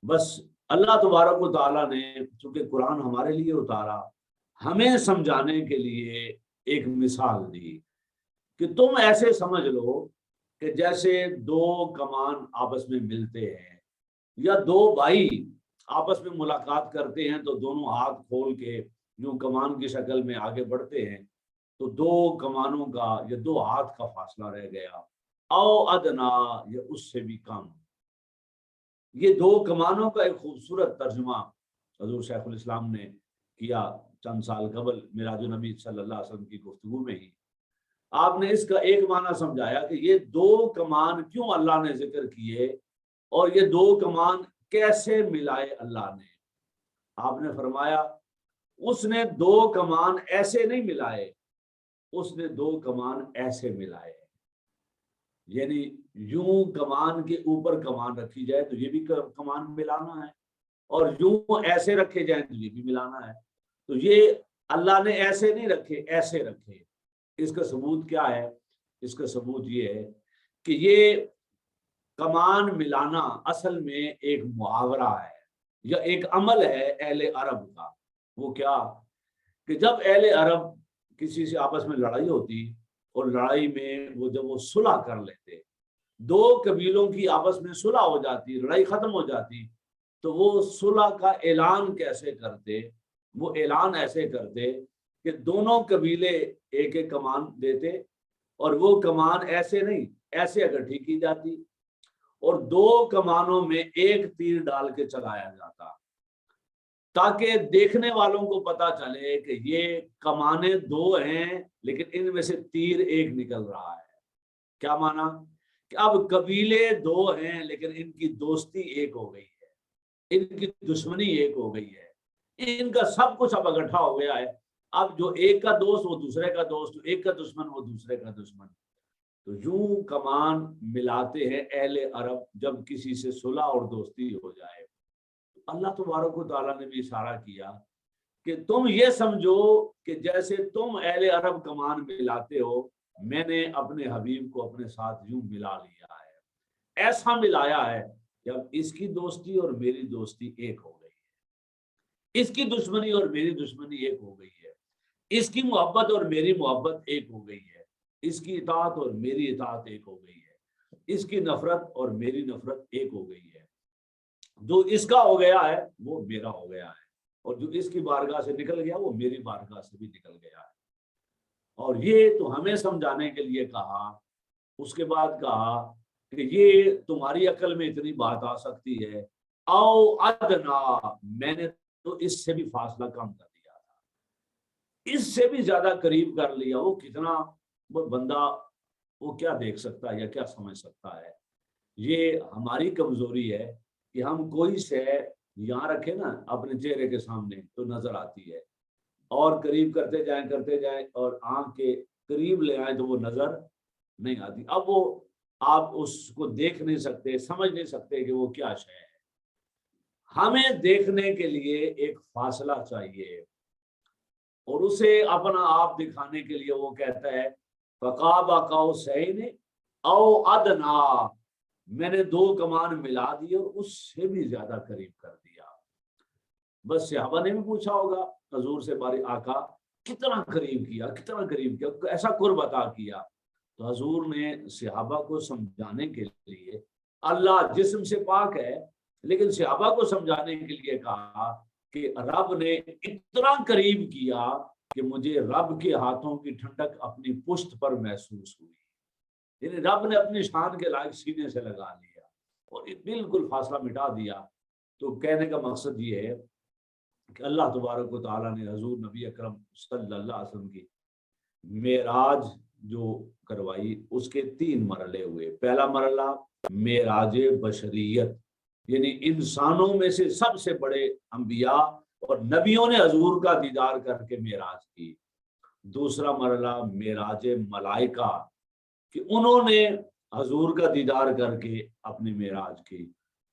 بس اللہ تبارک و تعالیٰ نے چونکہ قرآن ہمارے لیے اتارا، ہمیں سمجھانے کے لیے ایک مثال دی کہ تم ایسے سمجھ لو کہ جیسے دو کمان آپس میں ملتے ہیں یا دو بھائی آپس میں ملاقات کرتے ہیں تو دونوں ہاتھ کھول کے یوں کمان کی شکل میں آگے بڑھتے ہیں، تو دو کمانوں کا یا دو ہاتھ کا فاصلہ رہ گیا، او ادنا یا اس سے بھی کم۔ یہ دو کمانوں کا ایک خوبصورت ترجمہ حضور شیخ الاسلام نے کیا چند سال قبل معراج النبی صلی اللہ علیہ وسلم کی گفتگو میں ہی۔ آپ نے اس کا ایک معنی سمجھایا کہ یہ دو کمان کیوں اللہ نے ذکر کیے اور یہ دو کمان کیسے ملائے اللہ نے۔ آپ نے فرمایا اس نے دو کمان ایسے نہیں ملائے، اس نے دو کمان ایسے ملائے، یعنی یوں کمان کے اوپر کمان رکھی جائے تو یہ بھی کمان ملانا ہے، اور یوں ایسے رکھے جائیں تو یہ بھی ملانا ہے۔ تو یہ اللہ نے ایسے نہیں رکھے، ایسے رکھے۔ اس کا ثبوت کیا ہے؟ اس کا ثبوت یہ ہے کہ یہ کمان ملانا اصل میں ایک محاورہ ہے یا ایک عمل ہے اہل عرب کا۔ وہ کیا کہ جب اہل عرب کسی سے آپس میں لڑائی ہوتی اور لڑائی میں جب وہ صلح کر لیتے، دو قبیلوں کی آپس میں صلح ہو جاتی، لڑائی ختم ہو جاتی، تو وہ صلح کا اعلان کیسے کرتے؟ وہ اعلان ایسے کرتے کہ دونوں قبیلے ایک ایک کمان دیتے، اور وہ کمان ایسے نہیں، ایسے اگر ٹھیک کی جاتی اور دو کمانوں میں ایک تیر ڈال کے چلایا جاتا تاکہ دیکھنے والوں کو پتا چلے کہ یہ کمانیں دو ہیں لیکن ان میں سے تیر ایک نکل رہا ہے۔ کیا مانا؟ کہ اب قبیلے دو ہیں لیکن ان کی دوستی ایک ہو گئی ہے۔ ان کی دشمنی ایک ہو گئی ہے، ان کا سب کچھ اب اکٹھا ہو گیا ہے. اب جو ایک کا دوست وہ دوسرے کا دوست، ایک کا دشمن وہ دوسرے کا دشمن. تو یوں کمان ملاتے ہیں اہل عرب جب کسی سے صلح اور دوستی ہو جائے. اللہ تبارک و تعالیٰ نے بھی اشارہ کیا کہ تم یہ سمجھو کہ جیسے تم اہل عرب کمان ملاتے ہو، میں نے اپنے حبیب کو اپنے ساتھ یوں ملا لیا ہے، ایسا ملایا ہے کہ اب اس کی دوستی اور میری دوستی ایک ہو گئی ہے، اس کی دشمنی اور میری دشمنی ایک ہو گئی ہے، اس کی محبت اور میری محبت ایک ہو گئی ہے، اس کی اطاعت اور میری اطاعت ایک ہو گئی ہے، اس کی نفرت اور میری نفرت ایک ہو گئی ہے. جو اس کا ہو گیا ہے وہ میرا ہو گیا ہے، اور جو اس کی بارگاہ سے نکل گیا وہ میری بارگاہ سے بھی نکل گیا ہے. اور یہ تو ہمیں سمجھانے کے لیے کہا. اس کے بعد کہا کہ یہ تمہاری عقل میں اتنی بات آ سکتی ہے، او ادنا، میں نے تو اس سے بھی فاصلہ کم کر دیا تھا، اس سے بھی زیادہ قریب کر لیا. وہ کتنا وہ بندہ وہ کیا دیکھ سکتا ہے یا کیا سمجھ سکتا ہے. یہ ہماری کمزوری ہے کہ ہم کوئی شے یہاں رکھے نا اپنے چہرے کے سامنے تو نظر آتی ہے، اور قریب کرتے جائیں اور آنکھ کے قریب لے آئیں تو وہ نظر نہیں آتی. اب وہ آپ اس کو دیکھ نہیں سکتے، سمجھ نہیں سکتے کہ وہ کیا شے ہے. ہمیں دیکھنے کے لیے ایک فاصلہ چاہیے، اور اسے اپنا آپ دکھانے کے لیے وہ کہتا ہے فقاب قوسین او ادنا، میں نے دو کمان ملا دی اور اس سے بھی زیادہ قریب کر دیا. بس صحابہ نے بھی پوچھا ہوگا حضور سے، بارے آقا کتنا قریب کیا، کتنا قریب کیا، ایسا قرب عطا کیا. تو حضور نے صحابہ کو سمجھانے کے لیے، اللہ جسم سے پاک ہے لیکن صحابہ کو سمجھانے کے لیے کہا کہ رب نے اتنا قریب کیا کہ مجھے رب کے ہاتھوں کی ٹھنڈک اپنی پشت پر محسوس ہوئی. یعنی رب نے اپنی شان کے لائق سینے سے لگا لیا اور بالکل فاصلہ مٹا دیا. تو کہنے کا مقصد یہ ہے کہ اللہ تبارک و تعالیٰ نے حضور نبی اکرم صلی اللہ علیہ وسلم کی معراج جو کروائی، اس کے 3 مرحلے ہوئے. پہلا مرحلہ معراج بشریت، یعنی انسانوں میں سے سب سے بڑے انبیاء اور نبیوں نے حضور کا دیدار کر کے معراج کی. دوسرا مرحلہ معراج ملائکہ کہ انہوں نے حضور کا دیدار کر کے اپنی معراج کی.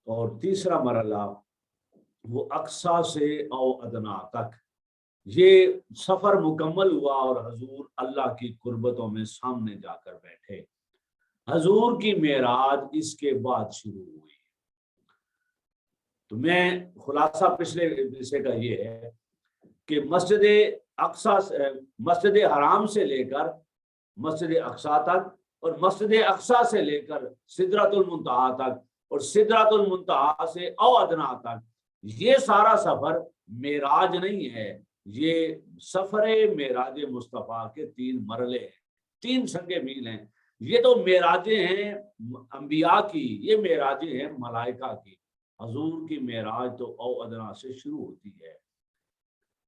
اور تیسرا مرحلہ وہ اقصی سے او ادنا تک، یہ سفر مکمل ہوا اور حضور اللہ کی قربتوں میں سامنے جا کر بیٹھے. حضور کی معراج اس کے بعد شروع ہوئی. تو میں خلاصہ پچھلے حصے کا یہ ہے کہ مسجد حرام سے لے کر مسجد اقصی تک، اور مسجد اقصی سے لے کر سدرۃ المنتہا تک، اور سدرۃ المنتہا سے او ادنا تک، یہ سارا سفر معراج نہیں ہے، یہ سفر معراج مصطفیٰ کے 3 مرحلے ہیں، 3 سنگِ میل ہیں. یہ تو معراجیں ہیں انبیاء کی، یہ معراجیں ہیں ملائکہ کی. حضور کی معراج تو او ادنا سے شروع ہوتی ہے.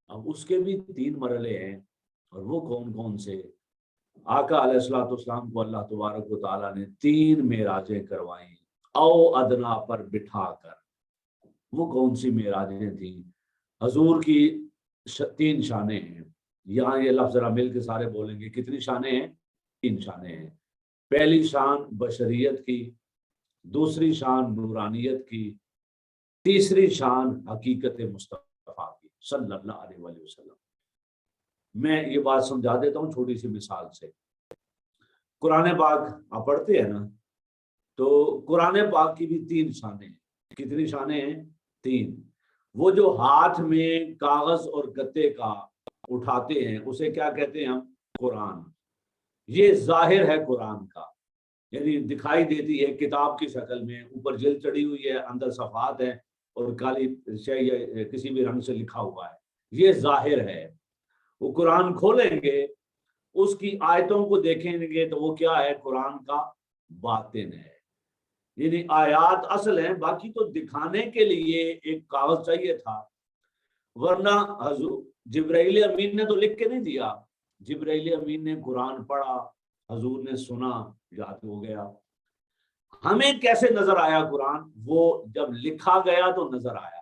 اب اس کے بھی 3 مرحلے ہیں، اور وہ کون کون سے؟ آقا علیہ الصلوۃ والسلام کو اللہ تبارک و تعالیٰ نے 3 معراجیں کروائیں او ادنا پر بٹھا کر. وہ کون سی معراجیں تھیں؟ حضور کی 3 شانیں ہیں. یہاں یہ لفظ ذرا مل کے سارے بولیں گے. کتنی شانیں ہیں؟ 3 شانیں ہیں. پہلی شان بشریت کی، دوسری شان نورانیت کی، تیسری شان حقیقت مصطفیٰ کی صلی اللہ علیہ وآلہ وسلم. میں یہ بات سمجھا دیتا ہوں چھوٹی سی مثال سے. قرآن پاک آپ پڑھتے ہیں نا، تو قرآن پاک کی بھی 3 شانیں ہیں. کتنی شانیں ہیں؟ 3. وہ جو ہاتھ میں کاغذ اور گتے کا اٹھاتے ہیں اسے کیا کہتے ہیں ہم؟ قرآن. یہ ظاہر ہے قرآن کا، یعنی دکھائی دیتی ہے کتاب کی شکل میں، اوپر جلد چڑھی ہوئی ہے، اندر صفحات ہیں اور کالی شے یا کسی بھی رنگ سے لکھا ہوا ہے. یہ ظاہر ہے. وہ قرآن کھولیں گے، اس کی آیتوں کو دیکھیں گے تو وہ کیا ہے؟ قرآن کا باطن ہے. یعنی آیات اصل ہیں، باقی تو دکھانے کے لیے ایک کاغذ چاہیے تھا. ورنہ حضور جبرائیل امین نے تو لکھ کے نہیں دیا. جبرائیل امین نے قرآن پڑھا، حضور نے سنا، یاد ہو گیا. ہمیں کیسے نظر آیا قرآن؟ وہ جب لکھا گیا تو نظر آیا.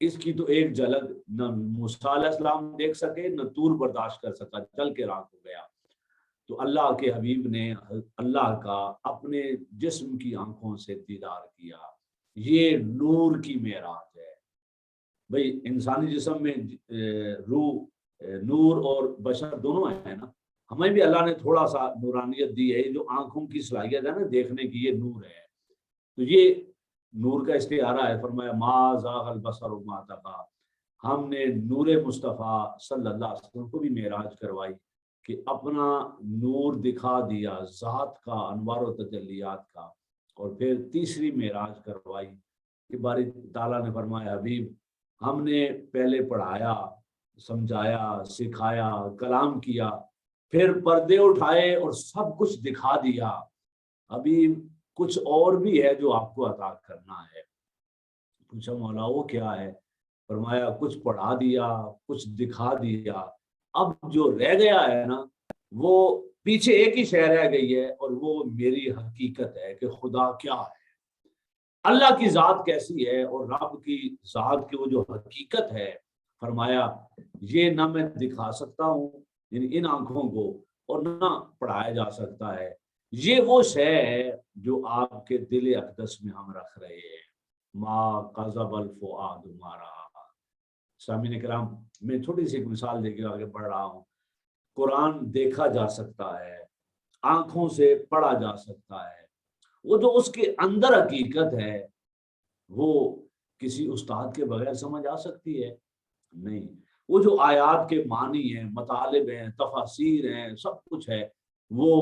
اس کی تو ایک جھلک نہ موسیٰ علیہ السلام دیکھ سکے نہ طور برداشت کر سکا، چل کے راک ہو گیا۔ تو اللہ کے حبیب نے اللہ کا اپنے جسم کی آنکھوں سے دیدار کیا۔ یہ نور کی معراج ہے بھئی۔ انسانی جسم میں روح، نور اور بشر دونوں ہیں نا، ہمیں بھی اللہ نے تھوڑا سا نورانیت دی ہے، جو آنکھوں کی صلاحیت ہے نا دیکھنے کی، یہ نور ہے۔ تو یہ نور کا استعارہ ہے، فرمایا ما زاغ البصر وما طغى۔ ہم نے نور مصطفیٰ صلی اللہ علیہ وسلم کو بھی معراج کروائی کہ اپنا نور دکھا دیا، ذات کا، انوار و تجلیات کا۔ اور پھر تیسری معراج کروائی کہ باری تعالیٰ نے فرمایا حبیب ہم نے پہلے پڑھایا، سمجھایا، سکھایا، کلام کیا، پھر پردے اٹھائے اور سب کچھ دکھا دیا، ابھی کچھ اور بھی ہے جو آپ کو عطا کرنا ہے۔ پوچھا مولا وہ کیا ہے؟ فرمایا کچھ پڑھا دیا، کچھ دکھا دیا، اب جو رہ گیا ہے نا وہ پیچھے ایک ہی شے رہ گئی ہے، اور وہ میری حقیقت ہے کہ خدا کیا ہے، اللہ کی ذات کیسی ہے، اور رب کی ذات کی وہ جو حقیقت ہے۔ فرمایا یہ نہ میں دکھا سکتا ہوں یعنی ان آنکھوں کو، اور نہ پڑھایا جا سکتا ہے، یہ وہ شے ہے جو آپ کے دل اقدس میں ہم رکھ رہے ہیں۔ ما قذب الفؤاد ما رأى۔ سامعین کرام، میں چھوٹی سی ایک مثال دے کے آگے بڑھ رہا ہوں۔ قرآن دیکھا جا سکتا ہے، آنکھوں سے پڑھا جا سکتا ہے، وہ جو اس کے اندر حقیقت ہے وہ کسی استاد کے بغیر سمجھ آ سکتی ہے؟ نہیں۔ وہ جو آیات کے معنی ہیں، مطالب ہیں، تفاسیر ہیں، سب کچھ ہے، وہ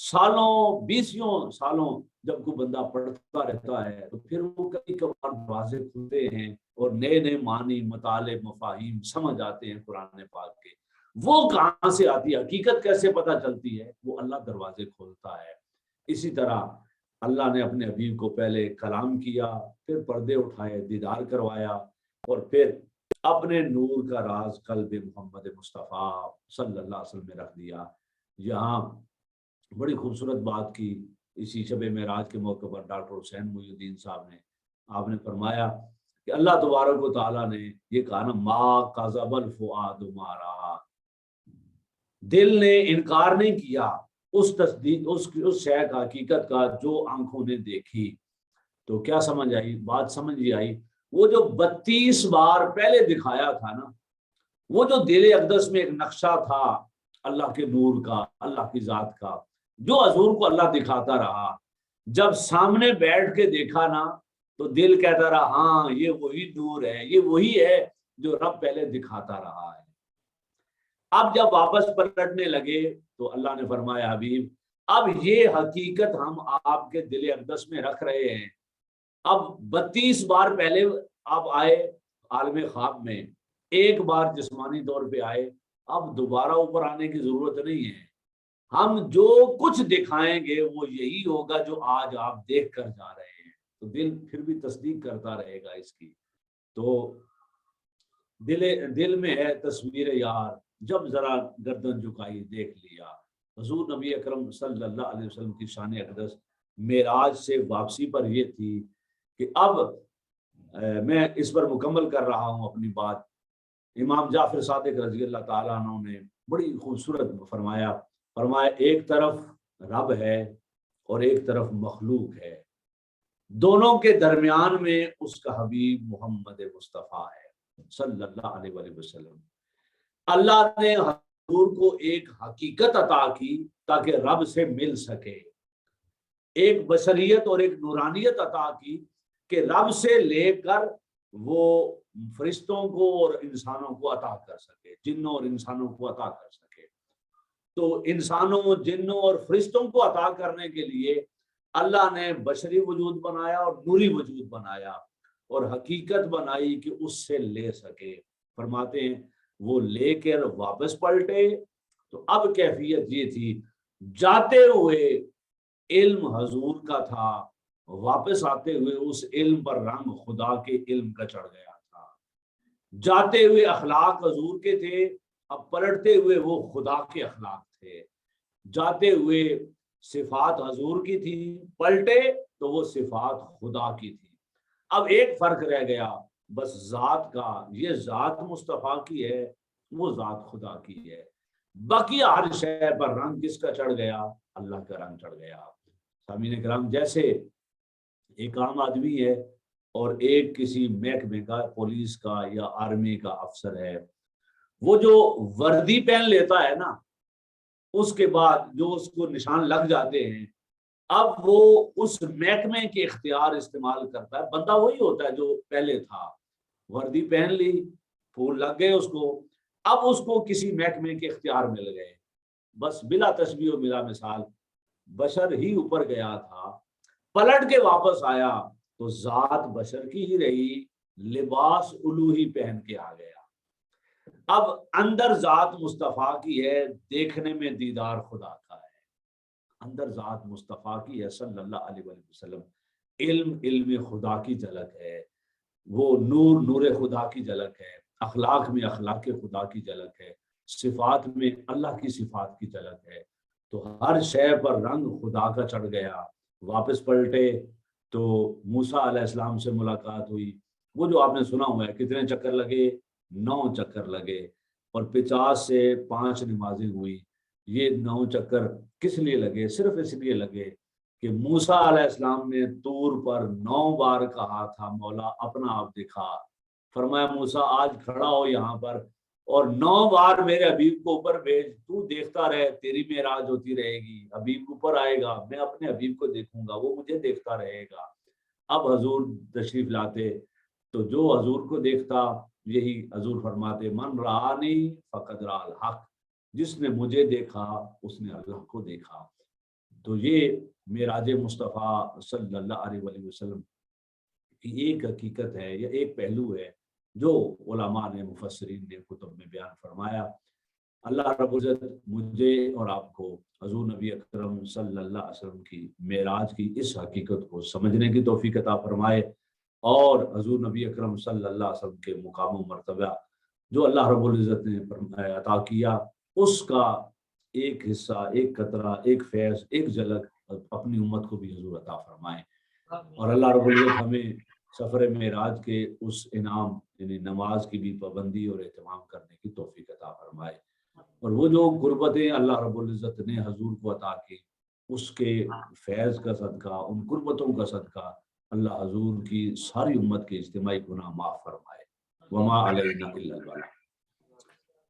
سالوں، بیسیوں سالوں جب کوئی بندہ پڑھتا رہتا ہے تو پھر وہ کبھی کبھار دروازے کھلتے ہیں اور نئے نئے معنی، مطالب، مفاہیم سمجھ آتے ہیں قرآن پاک کے۔ وہ کہاں سے آتی ہے، حقیقت کیسے پتہ چلتی ہے؟ وہ اللہ دروازے کھولتا ہے۔ اسی طرح اللہ نے اپنے حبیب کو پہلے کلام کیا، پھر پردے اٹھائے، دیدار کروایا، اور پھر اپنے نور کا راز قلب محمد مصطفیٰ صلی اللہ علیہ وسلم میں رکھ دیا۔ یہاں بڑی خوبصورت بات کی اسی شب معراج کے موقع پر ڈاکٹر حسین محی الدین صاحب نے، آپ نے فرمایا کہ اللہ تبارک و تعالیٰ نے یہ کہا نا ما قذب الفؤاد ما رأى، دل نے انکار نہیں کیا اس تصدیق، اس شے کا، حقیقت کا جو آنکھوں نے دیکھی۔ تو کیا سمجھ آئی بات؟ سمجھ ہی آئی۔ وہ جو 32 بار پہلے دکھایا تھا نا، وہ جو دل اقدس میں ایک نقشہ تھا اللہ کے نور کا، اللہ کی ذات کا، جو حضور کو اللہ دکھاتا رہا، جب سامنے بیٹھ کے دیکھا نا تو دل کہتا رہا ہاں یہ وہی نور ہے، یہ وہی ہے جو رب پہلے دکھاتا رہا ہے۔ اب جب واپس پلٹنے لگے تو اللہ نے فرمایا حبیب اب یہ حقیقت ہم آپ کے دل اقدس میں رکھ رہے ہیں۔ اب 32 بار پہلے آپ آئے عالم خواب میں، ایک بار جسمانی طور پہ آئے، اب دوبارہ اوپر آنے کی ضرورت نہیں ہے۔ ہم جو کچھ دکھائیں گے وہ یہی ہوگا جو آج آپ دیکھ کر جا رہے ہیں۔ تو دل پھر بھی تصدیق کرتا رہے گا اس کی۔ تو دل میں ہے تصویر یار، جب ذرا گردن جھکائی دیکھ لیا۔ حضور نبی اکرم صلی اللہ علیہ وسلم کی شان اقدس معراج سے واپسی پر یہ تھی کہ اب میں اس پر مکمل کر رہا ہوں اپنی بات۔ امام جعفر صادق رضی اللہ تعالیٰ عنہ نے بڑی خوبصورت فرمایا ایک طرف رب ہے اور ایک طرف مخلوق ہے، دونوں کے درمیان میں اس کا حبیب محمد مصطفیٰ ہے صلی اللہ علیہ وآلہ وسلم۔ اللہ نے حضور کو ایک حقیقت عطا کی تاکہ رب سے مل سکے، ایک بشریت اور ایک نورانیت عطا کی کہ رب سے لے کر وہ فرشتوں کو اور انسانوں کو عطا کر سکے، جنوں اور انسانوں کو عطا کر سکے۔ تو انسانوں، جنوں اور فرشتوں کو عطا کرنے کے لیے اللہ نے بشری وجود بنایا اور نوری وجود بنایا اور حقیقت بنائی کہ اس سے لے سکے۔ فرماتے ہیں وہ لے کر واپس پلٹے تو اب کیفیت یہ تھی، جاتے ہوئے علم حضور کا تھا، واپس آتے ہوئے اس علم پر رنگ خدا کے علم کا چڑھ گیا تھا۔ جاتے ہوئے اخلاق حضور کے تھے، اب پلٹتے ہوئے وہ خدا کے اخلاق تھے۔ جاتے ہوئے صفات حضور کی تھی، پلٹے تو وہ صفات خدا کی تھی۔ اب ایک فرق رہ گیا، بس ذات کا، یہ ذات مصطفیٰ کی ہے، وہ ذات خدا کی ہے۔ باقی ہر شے پر رنگ کس کا چڑھ گیا؟ اللہ کا رنگ چڑھ گیا۔ سامعین کرام، جیسے ایک عام آدمی ہے اور ایک کسی محکمے کا، پولیس کا یا آرمی کا افسر ہے، وہ جو وردی پہن لیتا ہے نا، اس کے بعد جو اس کو نشان لگ جاتے ہیں، اب وہ اس محکمے کے اختیار استعمال کرتا ہے۔ بندہ وہی ہوتا ہے جو پہلے تھا، وردی پہن لی، پھول لگ گئے اس کو، اب اس کو کسی محکمے کے اختیار مل گئے۔ بس بلا تشبیہ و بلا مثال، بشر ہی اوپر گیا تھا، پلٹ کے واپس آیا تو ذات بشر کی ہی رہی، لباس الوہی پہن کے آ گیا۔ اب اندر ذات مصطفیٰ کی ہے، دیکھنے میں دیدار خدا کا ہے۔ اندر ذات مصطفیٰ کی ہے صلی اللہ علیہ وسلم، علم خدا کی جھلک ہے، وہ نور خدا کی جھلک ہے، اخلاق میں اخلاق خدا کی جھلک ہے، صفات میں اللہ کی صفات کی جھلک ہے۔ تو ہر شے پر رنگ خدا کا چڑھ گیا۔ واپس پلٹے تو موسیٰ علیہ السلام سے ملاقات ہوئی، وہ جو آپ نے سنا ہوا ہے، کتنے چکر لگے؟ 9 چکر لگے، اور 50 سے 5 نمازیں ہوئی۔ یہ 9 چکر کس لیے لگے؟ صرف اس لیے لگے کہ موسیٰ علیہ السلام نے طور پر 9 بار کہا تھا مولا اپنا آپ دکھا، فرمایا موسیٰ آج کھڑا ہو یہاں پر اور 9 بار میرے حبیب کو اوپر بھیج، تو دیکھتا رہے، تیری معراج ہوتی رہے گی، حبیب اوپر آئے گا، میں اپنے حبیب کو دیکھوں گا، وہ مجھے دیکھتا رہے گا۔ اب حضور تشریف لاتے تو جو حضور کو دیکھتا، یہی حضور فرماتے من رآنی فقد رأى الحق، جس نے مجھے دیکھا اس نے اللہ کو دیکھا۔ تو یہ معراج مصطفیٰ صلی اللہ علیہ وسلم کی ایک حقیقت ہے، یا ایک پہلو ہے جو علماء نے، مفسرین نے کتب میں بیان فرمایا۔ اللہ رب العزت مجھے اور آپ کو حضور نبی اکرم صلی اللہ علیہ وسلم کی معراج کی اس حقیقت کو سمجھنے کی توفیق عطا فرمائے، اور حضور نبی اکرم صلی اللہ علیہ وسلم کے مقام و مرتبہ جو اللہ رب العزت نے عطا کیا، اس کا ایک حصہ، ایک قطرہ، ایک فیض، ایک جھلک اپنی امت کو بھی حضور عطا فرمائے۔ اور اللہ رب العزت ہمیں سفر معراج کے اس انعام، یعنی نماز کی بھی پابندی اور اہتمام کرنے کی توفیق عطا فرمائے، اور وہ جو قربتیں اللہ رب العزت نے حضور کو عطا کی، اس کے فیض کا صدقہ، ان قربتوں کا صدقہ اللہ حضور کی ساری امت کے اجتماعی گناہ معاف فرمائے۔ وما علینا الا البلاغ۔